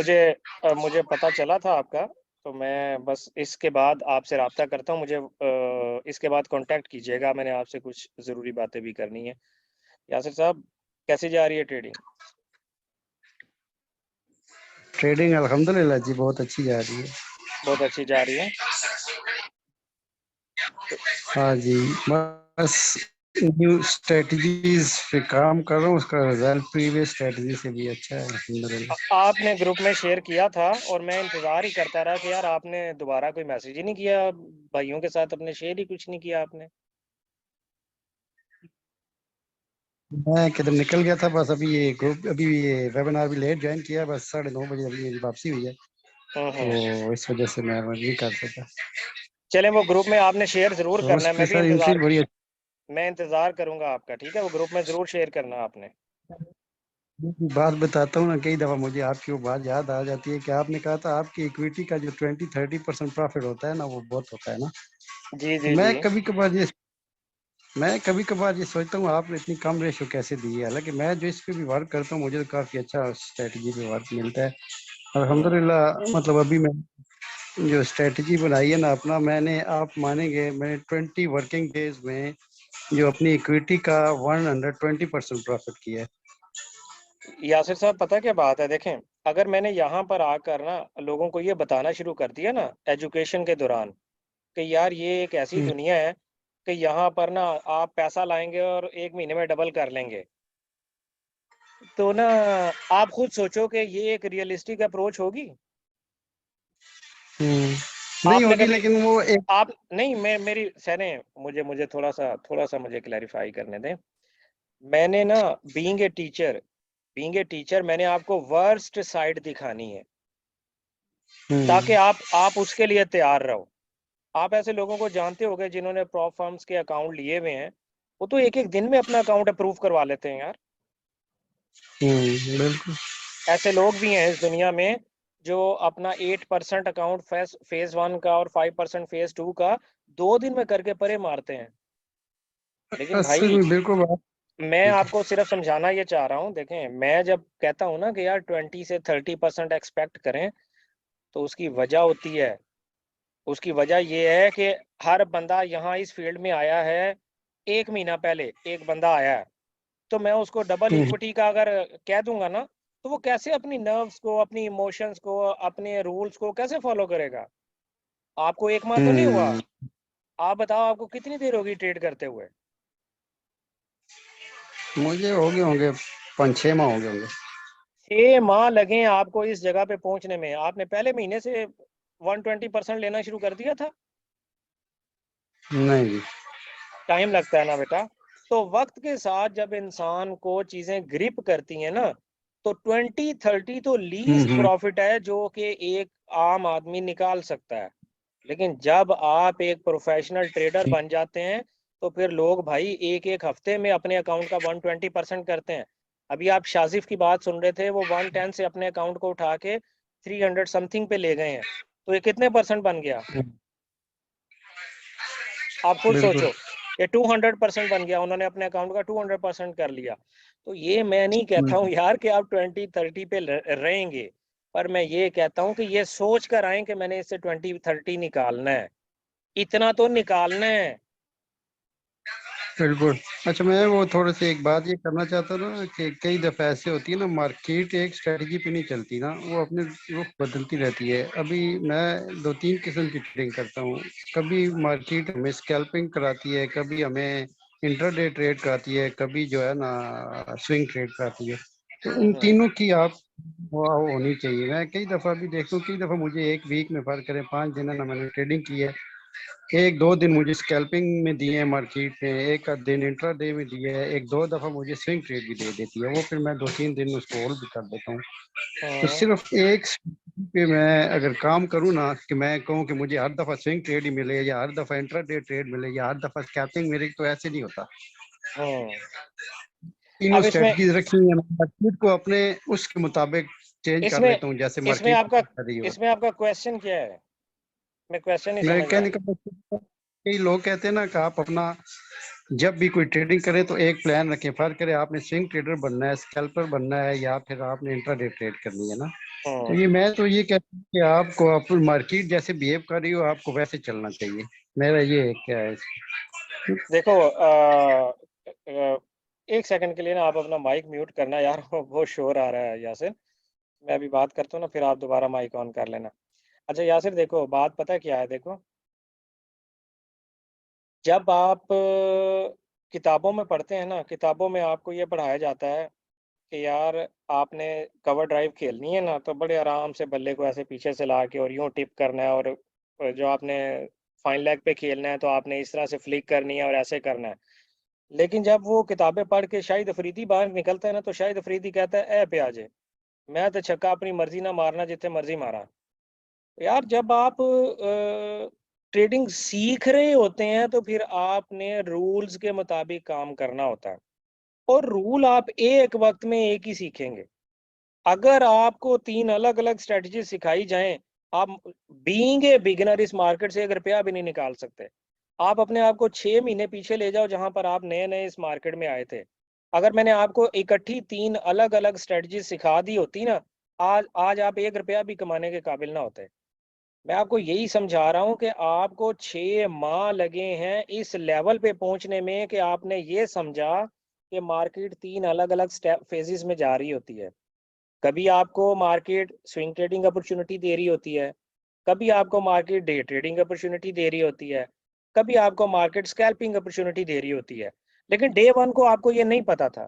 मुझे पता चला था आपका, तो मैं बस इसके बाद आपसे रब्ता करता हूँ। मुझे इसके बाद कांटेक्ट कीजिएगा, मैंने आपसे कुछ ज़रूरी बातें भी करनी है। यासिर साहब कैसे जा रही है ट्रेडिंग? ट्रेडिंग अल्हम्दुलिल्लाह जी बहुत अच्छी जा रही है। बहुत अच्छी जा रही है। हाँ जी, बस न्यू स्ट्रेटजीज पे काम कर रहा हूँ, उसका रिजल्ट प्रीवियस स्ट्रेटजी से भी अच्छा है अल्हम्दुलिल्लाह। आपने ग्रुप में शेयर किया था और मैं इंतज़ार ही करता रहा कि यार आपने दोबारा कोई मैसेज ही नहीं किया, भाइयों के साथ अपने शेयर ही कुछ नहीं किया आपने। मैं किधर निकल गया था, बस अभी ये ग्रुप, अभी ये वेबिनार भी लेट ज्वाइन किया, बस 9:30 बजे अभी मेरी वापसी हुई है, तो इस वजह से मैं नहीं कर सका। चलें, वो ग्रुप में आपने शेयर ज़रूर तो करना उस है, पे सर एंट्री बड़ी मैं इंतज़ार करूंगा आपका, ठीक है? वो ग्रुप में ज़रूर शेयर करना आपने। बात बताता हूँ ना, कई दफा मुझे आपकी वो बात याद आ जाती है कि आपने कहा था आपकी इक्विटी का जो 20-30% प्रॉफिट होता है ना, वो बहुत होता है ना। जी तो जी मैं जी। कभी कभार ये सोचता हूँ आपने इतनी कम रेशो कैसे दी है, हालांकि मैं जो इस पे भी वर्क करता हूँ मुझे तो काफी अच्छा स्ट्रेटजी पे वर्क मिलता है अल्हम्दुलिल्लाह। मतलब अभी मैं जो स्ट्रेटजी बनाई है ना अपना, मैंने, आप मानेंगे, मैंने 20 वर्किंग डेज में जो अपनी इक्विटी का 120% प्रॉफिट किया है। यासिर साहब पता क्या बात है, देखें अगर मैंने यहाँ पर आकर ना लोगों को ये बताना शुरू कर दिया ना एजुकेशन के दौरान कि यार ये एक ऐसी दुनिया है कि यहाँ पर ना आप पैसा लाएंगे और 1 महीने में डबल कर लेंगे, तो ना आप खुद सोचो कि ये एक रियलिस्टिक अप्रोच होगी? नहीं आपने होगी, कभी लेकिन वो एक आप नहीं, मैं मेरी सहने, मुझे थोड़ा सा मुझे क्लैरिफाई करने दें। मैंने ना बीइंग ए टीचर मैंने आपको वर्स्ट साइड दिखानी है ताकि आप उसके लिए तैयार रहो। आप ऐसे लोगों को जानते होंगे जिन्होंने प्रॉप फर्म्स के अकाउंट लिए हुए हैं, वो तो एक दिन में अपना अकाउंट अप्रूव करवा लेते हैं यार। बिल्कुल। ऐसे लोग भी हैं इस दुनिया में जो अपना 8% अकाउंट फेज 1 का और 5% फेज 2 का 2 दिन में करके परे मारते हैं। लेकिन असल भाई में बिल्कुल मैं आपको सिर्फ समझाना ये चाह रहा हूँ, देखें मैं जब कहता हूँ ना कि यार 20 से 30% एक्सपेक्ट करें, तो उसकी वजह होती है। उसकी वजह ये है कि हर बंदा यहाँ इस फील्ड में आया है, 1 महीना पहले एक बंदा आया है, तो मैं उसको डबल इक्विटी का अगर कह दूंगा ना, तो वो कैसे अपनी नर्व्स को, अपनी इमोशंस को, अपने रूल्स को कैसे फॉलो करेगा? आपको 1 माह तो नहीं हुआ, आप बताओ आपको कितनी देर होगी ट्रेड करते हुए? मुझे हो गए होंगे 5-6 माह हो गए होंगे। 6 माह लगे आपको इस जगह पे पहुंचने में, आपने पहले महीने से 120% लेना शुरू कर दिया था? नहीं, टाइम लगता है ना बेटा। तो वक्त के साथ जब इंसान को चीजें ग्रिप करती हैं ना, तो 20-30 तो लीस्ट प्रॉफिट है जो कि एक आम आदमी निकाल सकता है। लेकिन जब आप एक प्रोफेशनल ट्रेडर बन जाते हैं, तो फिर लोग भाई एक हफ्ते में अपने अकाउंट का 120% करते हैं। अभी आप शाजिफ की बात सुन रहे थे, वो 110 से अपने अकाउंट को उठा के 300 समथिंग पे ले गए हैं, तो ये कितने % बन गया? आप खुद सोचो, ये 200% बन गया, उन्होंने अपने अकाउंट का 200% कर लिया। तो ये मैं नहीं कहता हूँ यार कि आप 20-30 पे रहेंगे, पर मैं ये कहता हूँ कि ये सोच कर आए कि मैंने इससे 20-30 निकालना है, इतना तो निकालना है। बिल्कुल। अच्छा, मैं वो थोड़ा सी एक बात ये करना चाहता हूँ ना कि कई दफ़ा ऐसे होती है ना, मार्केट एक स्ट्रेटजी पे नहीं चलती ना, वो अपने रुख बदलती रहती है। अभी मैं 2-3 किस्म की ट्रेडिंग करता हूँ। कभी मार्केट हमें स्कैल्पिंग कराती है, कभी हमें इंट्राडे ट्रेड कराती है, कभी जो है ना स्विंग ट्रेड कराती है। तो इन तीनों की आप वो होनी चाहिए। मैं कई दफ़ा भी देखता हूँ, कई दफ़ा मुझे एक वीक में फर्क करे 5 दिन है ना मैंने ट्रेडिंग की है, 1-2 दिन मुझे स्कैल्पिंग में दिए हैं मार्केट में, एक आध दिन इंट्राडे में दिए है, 1-2 दफा मुझे स्विंग ट्रेड भी दे देती है, वो फिर मैं 2-3 दिन उसको होल्ड भी कर देता हूँ। तो सिर्फ एक पे मैं अगर काम करूँ ना, कि मैं कहूँ कि मुझे हर दफा स्विंग ट्रेड ही मिले या हर दफा इंट्राडे ट्रेड मिले या हर दफा स्कैल्पिंग मिले, तो ऐसे नहीं होता। तीनों अब इसमें स्ट्रेटजीज रखी हुई है, मार्केट को अपने उसके मुताबिक चेंज कर लेता हूँ जैसे इसमें मार्केट आपका कर रही हो। इसमें आपका क्वेश्चन क्या है? मैं क्वेश्चन नहीं मैं समझ कहने रहा। का कई लोग कहते हैं ना कि आप अपना जब भी कोई ट्रेडिंग करे तो एक प्लान रखें, फर्क करे आपने स्विंग ट्रेडर बनना है, स्कैल्पर बनना है, या फिर आपने इंट्राडे ट्रेड करनी है ना। तो ये मैं तो ये कहता हूँ कि आपको अपनी मार्केट जैसे बिहेव कर रही हो आपको वैसे चलना चाहिए। मेरा ये क्या है। देखो एक सेकंड के लिए ना आप अपना माइक म्यूट करना यार, वो शोर आ रहा है यासिर। मैं अभी बात करता हूँ ना, फिर आप दोबारा माइक ऑन कर लेना। अच्छा यासिर, देखो बात पता है क्या है, देखो जब आप किताबों में पढ़ते हैं ना, किताबों में आपको ये पढ़ाया जाता है कि यार आपने कवर ड्राइव खेलनी है ना, तो बड़े आराम से बल्ले को ऐसे पीछे से ला के और यूं टिप करना है, और जो आपने फाइन लेग पे खेलना है तो आपने इस तरह से फ्लिक करनी है और ऐसे करना है। लेकिन जब वो किताबें पढ़ के शाहिद अफरीदी बाहर निकलता है ना, तो शाहिद अफरीदी कहता है ए पे आजे, मैं तो छक्का अपनी मर्जी ना मारना जितने मर्जी मारा। यार जब आप ट्रेडिंग सीख रहे होते हैं तो फिर आपने रूल्स के मुताबिक काम करना होता है, और रूल आप एक वक्त में एक ही सीखेंगे। अगर आपको 3 अलग-अलग स्ट्रेटजी सिखाई जाएं, आप बीइंग ए बिगिनर इस मार्केट से 1 रुपया भी नहीं निकाल सकते। आप अपने आप को 6 महीने पीछे ले जाओ जहां पर आप नए-नए इस मार्केट में आए थे। अगर मैंने आपको इकट्ठी 3 अलग-अलग स्ट्रेटजी सिखा दी होती ना, आज आप 1 रुपया भी कमाने के काबिल ना होते। मैं आपको यही समझा रहा हूँ कि आपको 6 माह लगे हैं इस लेवल पे पहुंचने में कि आपने ये समझा कि मार्केट 3 अलग-अलग स्टेप फेजेस में जा रही होती है। कभी आपको मार्केट स्विंग ट्रेडिंग अपॉर्चुनिटी दे रही होती है, कभी आपको मार्केट डे ट्रेडिंग अपॉर्चुनिटी दे रही होती है, कभी आपको मार्केट स्कैल्पिंग अपॉर्चुनिटी दे रही होती है। लेकिन डे 1 को आपको ये नहीं पता था।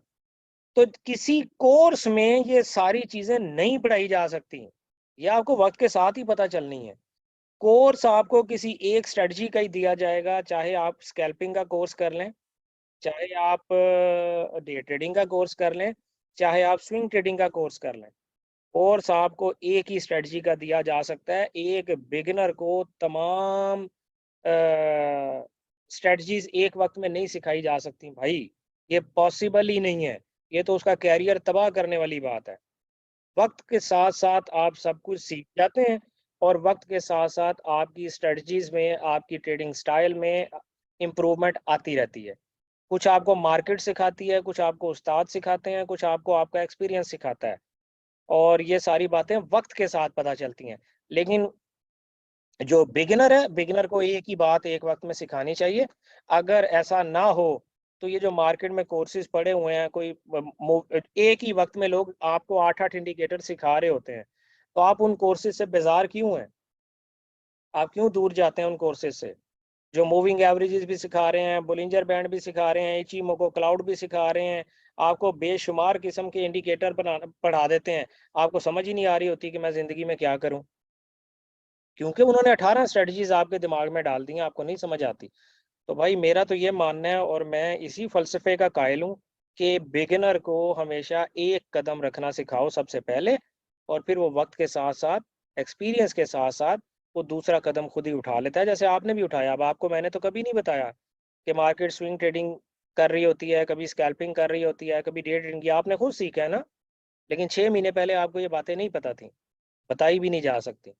तो किसी कोर्स में ये सारी चीजें नहीं पढ़ाई जा सकती, ये आपको वक्त के साथ ही पता चलनी है। कोर्स आपको किसी एक स्ट्रेटजी का ही दिया जाएगा, चाहे आप स्कैल्पिंग का कोर्स कर लें, चाहे आप डे ट्रेडिंग का कोर्स कर लें, चाहे आप स्विंग ट्रेडिंग का कोर्स कर लें, कोर्स आपको एक ही स्ट्रेटजी का दिया जा सकता है। एक बिगिनर को तमाम स्ट्रेटजीज एक वक्त में नहीं सिखाई जा सकती भाई, ये पॉसिबल ही नहीं है। ये तो उसका कैरियर तबाह करने वाली बात है। वक्त के साथ साथ आप सब कुछ सीख जाते हैं और वक्त के साथ साथ आपकी स्ट्रेटजीज में, आपकी ट्रेडिंग स्टाइल में इम्प्रूवमेंट आती रहती है। कुछ आपको मार्केट सिखाती है, कुछ आपको उस्ताद सिखाते हैं, कुछ आपको आपका एक्सपीरियंस सिखाता है, और ये सारी बातें वक्त के साथ पता चलती हैं। लेकिन जो बिगिनर है, बिगिनर को एक ही बात एक वक्त में सिखानी चाहिए। अगर ऐसा ना हो तो ये जो मार्केट में कोर्सेज पड़े हुए हैं, कोई एक ही वक्त में लोग आपको 8-8 इंडिकेटर सिखा रहे होते हैं, तो आप उन कोर्सेज से बेजार क्यों हैं? आप क्यों दूर जाते हैं उन कोर्सेज से? जो मूविंग एवरेजेस भी सिखा रहे हैं, बोलिंजर बैंड भी सिखा रहे हैं, इचीमोको क्लाउड भी सिखा रहे हैं, आपको बेशुमार किस्म के इंडिकेटर पढ़ा देते हैं, आपको समझ ही नहीं आ रही होती कि मैं ज़िंदगी में क्या करूं, क्योंकि उन्होंने 18 स्ट्रेटजीज आपके दिमाग में डाल दी हैं, आपको नहीं समझ आती। तो भाई मेरा तो ये मानना है, और मैं इसी फ़लसफ़े का कायल हूँ कि बिगिनर को हमेशा एक कदम रखना सिखाओ सबसे पहले, और फिर वो वक्त के साथ-साथ, एक्सपीरियंस के साथ-साथ वो दूसरा कदम खुद ही उठा लेता है, जैसे आपने भी उठाया। अब आपको मैंने तो कभी नहीं बताया कि मार्केट स्विंग ट्रेडिंग कर रही होती है, कभी स्कैल्पिंग कर रही होती है, कभी डे ट्रेडिंग, ये आपने खुद सीखा है ना। लेकिन 6 महीने पहले आपको ये बातें नहीं पता थी, बताई भी नहीं जा सकती।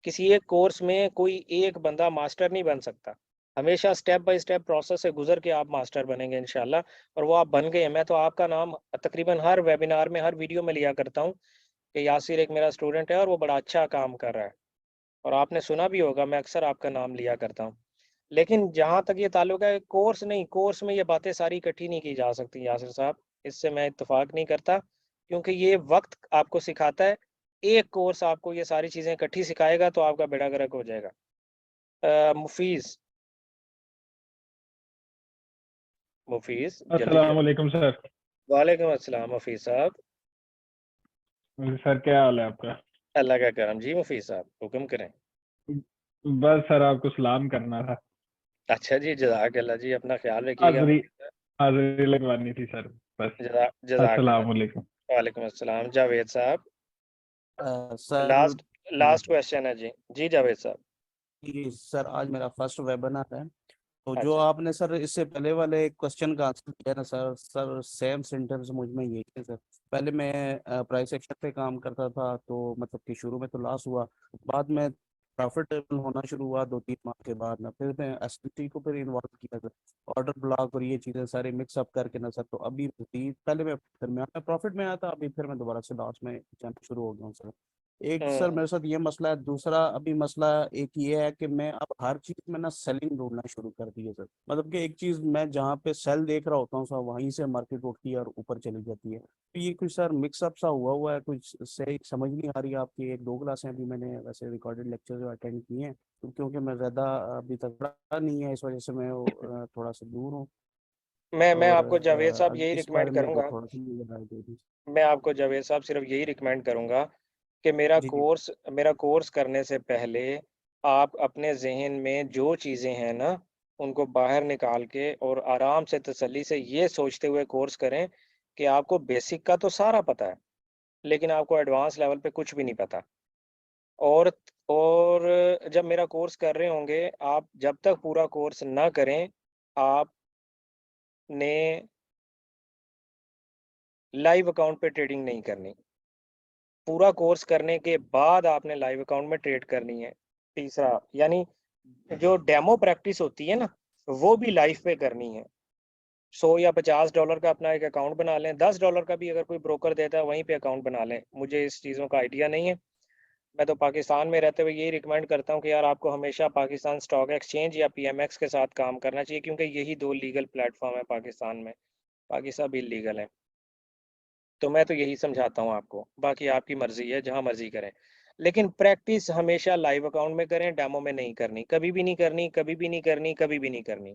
किसी एक कोर्स में कोई एक बंदा मास्टर नहीं बन सकता। हमेशा स्टेप बाय स्टेप प्रोसेस से गुज़र के आप मास्टर बनेंगे इंशाल्लाह, और वो आप बन गए हैं। मैं तो आपका नाम तकरीबन हर वेबिनार में, हर वीडियो में लिया करता हूँ कि यासिर एक मेरा स्टूडेंट है और वो बड़ा अच्छा काम कर रहा है, और आपने सुना भी होगा, मैं अक्सर आपका नाम लिया करता हूँ। लेकिन जहाँ तक ये ताल्लुक है, कोर्स नहीं, कोर्स में ये बातें सारी इकट्ठी नहीं की जा सकती यासिर साहब, इससे मैं इत्तेफ़ाक नहीं करता, क्योंकि ये वक़्त आपको सिखाता है। एक कोर्स आपको ये सारी चीज़ें इकट्ठी सिखाएगा तो आपका बेड़ा गर्क हो जाएगा। मुफीज़ मुफीज़ जल्दी अस्सलाम वालेकुम सर। वालेकुम अस्सलाम मुफीज़ साहब। सर क्या हाल है आपका? अल्लाह का करम जी मुफीज़ साहब, हुक्म करें। बस सर आपको सलाम करना था। अच्छा जी, जज़ाकल्लाह जी, अपना ख्याल रखिएगा। हाज़िरी हाज़िरी लगवानी थी सर बस। जज़ाकल्लाह। अस्सलाम वालेकुम। वालेकुम अस्सलाम। जावेद साहब, सर लास्ट लास्ट क्वेश्चन है जी। जी जावेद साहब। जी सर, आज मेरा फर्स्ट वेबिनार है, तो जो अच्छा। आपने सर इससे पहले वाले क्वेश्चन का आंसर दिया ना सर सेम सेंटेंस मुझ में यही है सर। पहले मैं प्राइस एक्शन पे काम करता था, तो मतलब कि शुरू में तो लॉस हुआ, बाद में प्रॉफिटेबल होना शुरू हुआ 2-3 माह के बाद ना, फिर मैं एसटी को फिर इन्वॉल्व किया सर, ऑर्डर ब्लॉक और ये चीज़ें सारी मिक्स अप करके ना सर। तो अभी पहले मैं दरमियान में प्रॉफिट में आया था, अभी फिर मैं दोबारा से लॉस में जाना शुरू हो गया हूँ सर। एक सर मेरे साथ ये मसला है, दूसरा अभी मसला एक ये है कि मैं अब हर चीज में ना सेलिंग ढूंढना शुरू कर दी है सर। मतलब कि एक चीज मैं जहाँ पे सेल देख रहा होता हूँ सर, वहीं से मार्केट उठती है और ऊपर चली जाती है। तो ये कुछ सर मिक्सअप सा हुआ है, कुछ सही समझ नहीं आ रही है। आपकी 1-2 क्लासें अभी मैंने वैसे रिकॉर्डेड लेक्चर जो अटेंड किए हैं, तो क्योंकि मैं ज्यादा अभी तक पढ़ा नहीं है, इस वजह से मैं थोड़ा सा दूर हूँ। मैं और आपको जावेद साहब यही इस बारे रिकमेंड में अगर करूँगा, थोड़ा सा मुझे राय दे दीजिए। मैं आपको जावेद साहब सिर्फ यही रिकमेंड करूँगा कि जी जी मेरा कोर्स करने से पहले आप अपने ज़हन में जो चीज़ें हैं ना, उनको बाहर निकाल के और आराम से तसल्ली से ये सोचते हुए कोर्स करें कि आपको बेसिक का तो सारा पता है, लेकिन आपको एडवांस लेवल पे कुछ भी नहीं पता। और और जब मेरा कोर्स कर रहे होंगे, आप जब तक पूरा कोर्स ना करें, आपने लाइव अकाउंट पे ट्रेडिंग नहीं करनी। पूरा कोर्स करने के बाद आपने लाइव अकाउंट में ट्रेड करनी है। तीसरा, यानी जो डेमो प्रैक्टिस होती है ना, वो भी लाइव पे करनी है। 100 या $50 का अपना एक अकाउंट बना लें, $10 का भी अगर कोई ब्रोकर देता है वहीं पे अकाउंट बना लें। मुझे इस चीज़ों का आइडिया नहीं है। मैं तो पाकिस्तान में रहते हुए यही रिकमेंड करता हूँ कि यार आपको हमेशा पाकिस्तान स्टॉक एक्सचेंज या पीएमएक्स के साथ काम करना चाहिए, क्योंकि यही 2 लीगल प्लेटफॉर्म है पाकिस्तान में, बाकी सब इल्लीगल है। तो मैं तो यही समझाता हूँ आपको, बाकी आपकी मर्ज़ी है, जहाँ मर्ज़ी करें। लेकिन प्रैक्टिस हमेशा लाइव अकाउंट में करें, डेमो में नहीं करनी, कभी भी नहीं करनी, कभी भी नहीं करनी, कभी भी नहीं करनी।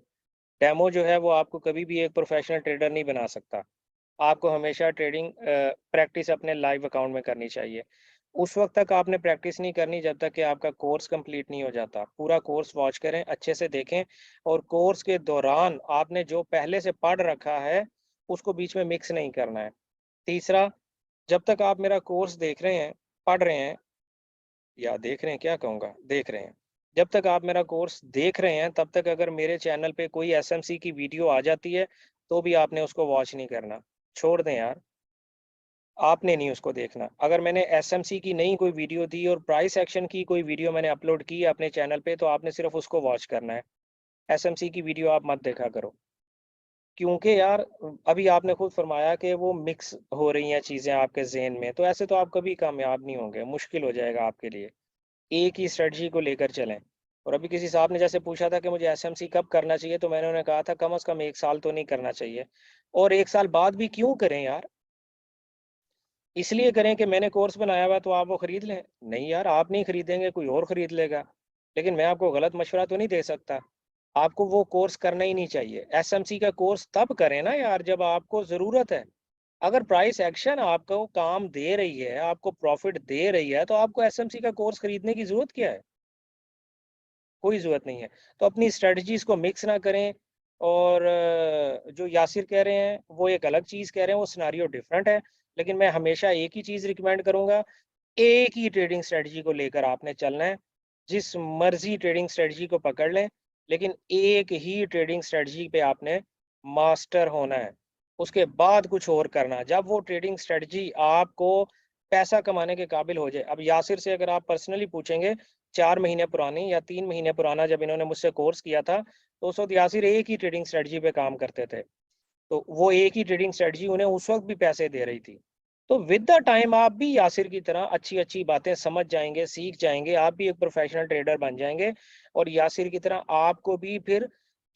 डेमो जो है वो आपको कभी भी एक प्रोफेशनल ट्रेडर नहीं बना सकता। आपको हमेशा ट्रेडिंग प्रैक्टिस अपने लाइव अकाउंट में करनी चाहिए। उस वक्त तक आपने प्रैक्टिस नहीं करनी जब तक कि आपका कोर्स कंप्लीट नहीं हो जाता। पूरा कोर्स वॉच करें, अच्छे से देखें, और कोर्स के दौरान आपने जो पहले से पढ़ रखा है उसको बीच में मिक्स नहीं करना है। तीसरा, जब तक आप मेरा कोर्स देख रहे हैं, पढ़ रहे हैं, या देख रहे हैं, क्या कहूँगा, देख रहे हैं, जब तक आप मेरा कोर्स देख रहे हैं तब तक अगर मेरे चैनल पे कोई एसएमसी की वीडियो आ जाती है तो भी आपने उसको वॉच नहीं करना, छोड़ दें यार, आपने नहीं उसको देखना। अगर मैंने एसएमसी की नई कोई वीडियो दी और प्राइस एक्शन की कोई वीडियो मैंने अपलोड की है अपने चैनल पे, तो आपने सिर्फ उसको वॉच करना है, एसएमसी की वीडियो आप मत देखा करो। क्योंकि यार अभी आपने खुद फरमाया कि वो मिक्स हो रही हैं चीज़ें आपके ज़हन में, तो ऐसे तो आप कभी कामयाब नहीं होंगे, मुश्किल हो जाएगा आपके लिए। एक ही स्ट्रेटजी को लेकर चलें। और अभी किसी साहब ने जैसे पूछा था कि मुझे एसएमसी कब करना चाहिए, तो मैंने उन्हें कहा था कम से कम 1 साल तो नहीं करना चाहिए। और 1 साल बाद भी क्यों करें यार? इसलिए करें कि मैंने कोर्स बनाया हुआ है तो आप वो खरीद लें। नहीं यार, आप नहीं खरीदेंगे, कोई और खरीद लेगा। लेकिन मैं आपको गलत मशवरा तो नहीं दे सकता। आपको वो कोर्स करना ही नहीं चाहिए। एसएमसी का कोर्स तब करें ना यार जब आपको ज़रूरत है। अगर प्राइस एक्शन आपको काम दे रही है, आपको प्रॉफ़िट दे रही है, तो आपको एसएमसी का कोर्स खरीदने की ज़रूरत क्या है? कोई ज़रूरत नहीं है। तो अपनी स्ट्रैटेजीज़ को मिक्स ना करें। और जो यासिर कह रहे हैं, वो एक अलग चीज़ कह रहे हैं, वो सिनेरियो डिफरेंट है। लेकिन मैं हमेशा एक ही चीज़ रिकमेंड करूँगा, एक ही ट्रेडिंग स्ट्रैटेजी को लेकर आपने चलना है। जिस मर्ज़ी ट्रेडिंग स्ट्रैटेजी को पकड़ लें, लेकिन एक ही ट्रेडिंग स्ट्रैटेजी पे आपने मास्टर होना है। उसके बाद कुछ और करना। जब वो ट्रेडिंग स्ट्रैटेजी आपको पैसा कमाने के काबिल हो जाए। अब यासिर से अगर आप पर्सनली पूछेंगे, 4 महीने पुरानी या 3 महीने पुराना जब इन्होंने मुझसे कोर्स किया था, तो उस वक़्त यासिर एक ही ट्रेडिंग स्ट्रैटेजी पे काम करते थे। तो वो एक ही ट्रेडिंग स्ट्रैटेजी उन्हें उस वक़्त भी पैसे दे रही थी। तो विद द टाइम आप भी यासिर की तरह अच्छी-अच्छी बातें समझ जाएँगे, सीख जाएँगे, आप भी एक प्रोफेशनल ट्रेडर बन जाएँगे। और यासिर की तरह आपको भी फिर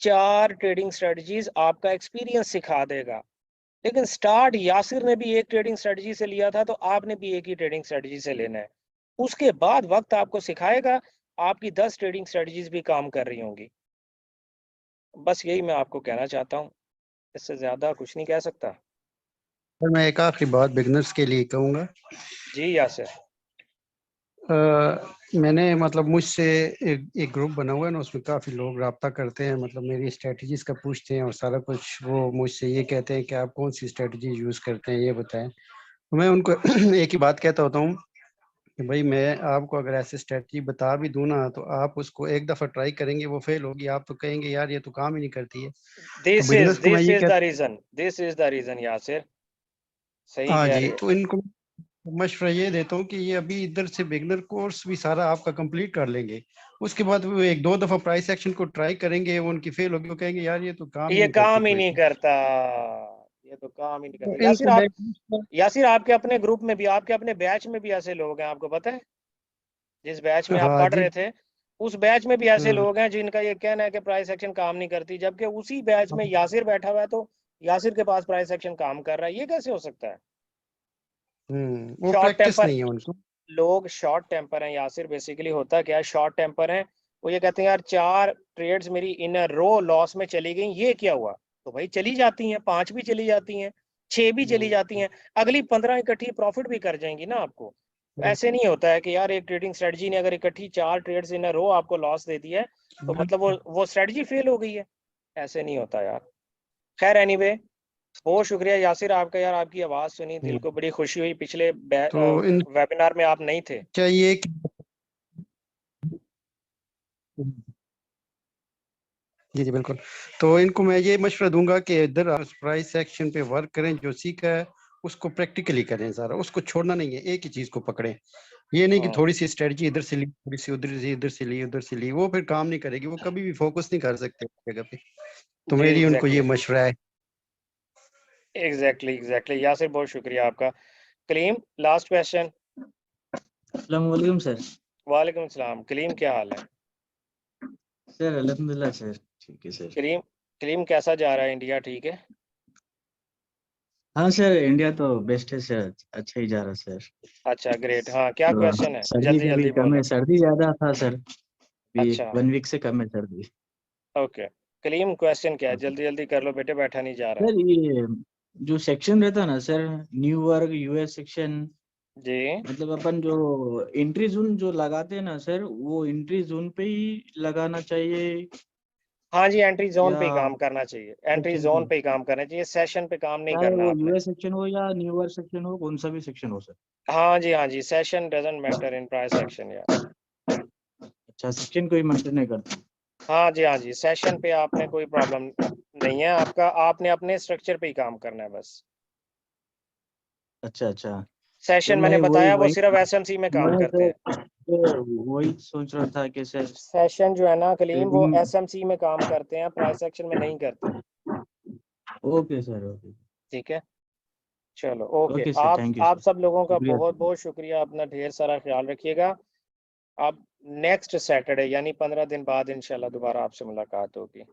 4 ट्रेडिंग स्ट्रैटेजीज़ आपका एक्सपीरियंस सिखा देगा। लेकिन स्टार्ट यासिर ने भी एक ट्रेडिंग स्ट्रैटेजी से लिया था, तो आपने भी एक ही ट्रेडिंग स्ट्रैटेजी से लेना है। उसके बाद वक़्त आपको सिखाएगा, आपकी 10 ट्रेडिंग स्ट्रैटेजीज़ भी काम कर रही होंगी। बस यही मैं आपको कहना चाहता हूँ, इससे ज़्यादा कुछ नहीं कह सकता। सर मैं एक आखिरी बात बिगनर्स के लिए कहूँगा। जी यासिर। मैंने मतलब मुझसे एक ग्रुप बना हुआ है ना, उसमें काफ़ी लोग राब्ता करते हैं, मतलब मेरी स्ट्रेटजीज का पूछते हैं और सारा कुछ वो मुझसे ये कहते हैं कि आप कौन सी स्ट्रेटजी यूज़ करते हैं ये बताएं। तो मैं उनको एक ही बात कहता होता हूँ कि भाई मैं आपको अगर ऐसे स्ट्रेटजी बता भी दूँ ना, तो आप उसको एक दफ़ा ट्राई करेंगे, वो फेल होगी, आप तो कहेंगे यार ये तो काम ही नहीं करती है। तो बिगनर्स को मैं दिस ये इज़ द कहता reason, this is the reason Yasir, सही हाँ कह जी, रहे हो। तो इनको मशवरा ये देता हूँ कि ये अभी इधर से बिगनर कोर्स भी सारा आपका कंप्लीट कर लेंगे, उसके बाद वो 1-2 दफ़ा प्राइस एक्शन को ट्राई करेंगे, वो उनकी फेल होगी, वो कहेंगे यार ये तो काम ही ये नहीं करती काम ही कोई। नहीं करता, ये तो काम ही नहीं तो करता। इनको यासिर आपके अपने ग्रुप में भी, आपके अपने बैच में भी ऐसे लोग हैं, आपको पता है? जिस बैच में आप हाँ पढ़ जी। रहे थे, उस बैच में भी ऐसे लोग हैं जिनका ये कहना है कि प्राइस एक्शन काम नहीं करती, जबकि उसी बैच में यासिर बैठा हुआ है, तो यासिर के पास प्राइस एक्शन काम कर रहा है। ये कैसे हो सकता है? वो शॉर्ट प्रैक्टिस टेम्पर नहीं है उनको। लोग शॉर्ट टेम्पर हैं यासिर। बेसिकली होता क्या है, शॉर्ट टेम्पर हैं। वो ये कहते हैं यार 4 ट्रेड्स मेरी इन अ रो लॉस में चली गई, ये क्या हुआ? तो भाई चली जाती हैं, 5 भी चली जाती हैं, 6 भी चली जाती हैं, अगली 15 इकट्ठी प्रॉफिट भी कर जाएंगी ना आपको। तो ऐसे नहीं होता है कि यार एक ट्रेडिंग स्ट्रेटजी ने अगर इकट्ठी 4 ट्रेड्स इन अ रो आपको लॉस दे दिया है तो मतलब वो स्ट्रेटजी फेल हो गई है। ऐसे नहीं होता यार। खैर एनीवे, बहुत शुक्रिया यासिर आपका। यार आपकी आवाज़ सुनी, दिल को बड़ी खुशी हुई। पिछले तो इन वेबिनार में आप नहीं थे। चाहिए कि जी जी बिल्कुल। तो इनको मैं ये मशवरा दूंगा कि इधर प्राइस सेक्शन पे वर्क करें, जो सीखा है उसको प्रैक्टिकली करें सारा, उसको छोड़ना नहीं है, एक ही चीज को पकड़ें। ये नहीं कि थोड़ी सी स्ट्रेटजी इधर से ली, थोड़ी सी उधर से ली, उधर से ली, वो फिर काम नहीं करेगी, वो कभी भी फोकस नहीं कर सकते जगह पे। तो जी मेरी उनको ये एग्जैक्टली मशवरा है। एग्जैक्टली यासिर, बहुत शुक्रिया आपका। Kaleem, last question. अस्सलाम वालेकुम सर। वालेकुम सलाम। कलीम, क्या हाल है? सर अल्हम्दुलिल्लाह सर, ठीक है सर। कलीम कलीम कैसा जा रहा है? इंडिया ठीक है? हाँ सर, इंडिया तो बेस्ट है सर, अच्छा ही जा रहा है सर। अच्छा ग्रेट। हाँ क्या तो क्वेश्चन है? सर्दी जल्दी का भी जल्दी कम बोलो। है, सर्दी ज्यादा था सर, अभी अच्छा 1 वीक से कम है सर्दी। ओके। कलीम क्वेश्चन क्या है? जल्दी जल्दी कर लो बेटे, बैठा नहीं जा रहा। सर ये जो सेक्शन रहता है ना sir, new work US section, जी मतलब अपन जो एंट्री जोन जो लगाते हैं ना सर, वो एंट्री जोन पे ही लगाना चाहिए हाँ जी, एंट्री जोन पे ही या काम करना चाहिए, एंट्री सेक्शन जोन पे? पे ही काम करना चाहिए, सेशन पे काम नहीं चाहे करना वो आपने। यूएस सेक्शन हो या न्यूयॉर्क सेक्शन हो, कौन सा भी सेक्शन हो सर। हाँ जी, session doesn't matter in price section या। अच्छा, सेक्शन कोई मैटर नहीं करता। हाँ जी, सेशन पे आपने कोई प्रॉब्लम नहीं है आपका, आपने अपने स्ट्रक्चर पे ही काम करना है बस। अच्छा अच्छा, तो सेशन मैं मैंने वही बताया वो वही सिर्फ एसएमसी में काम मैं करते हैं। तो वही सोच रहा था कि सर सेशन जो है ना कलीम, वो ट्रेडिंग। एसएमसी में काम करते हैं, प्राइस सेक्शन में नहीं करते। Okay sir, okay. ठीक है, चलो okay. Okay sir, thank you आप सर, सब लोगों का शुक्रिया बहुत सर। बहुत शुक्रिया, अपना ढेर सारा ख्याल रखिएगा। अब नेक्स्ट सैटरडे यानी 15 दिन बाद इंशाल्लाह दोबारा आपसे मुलाकात होगी।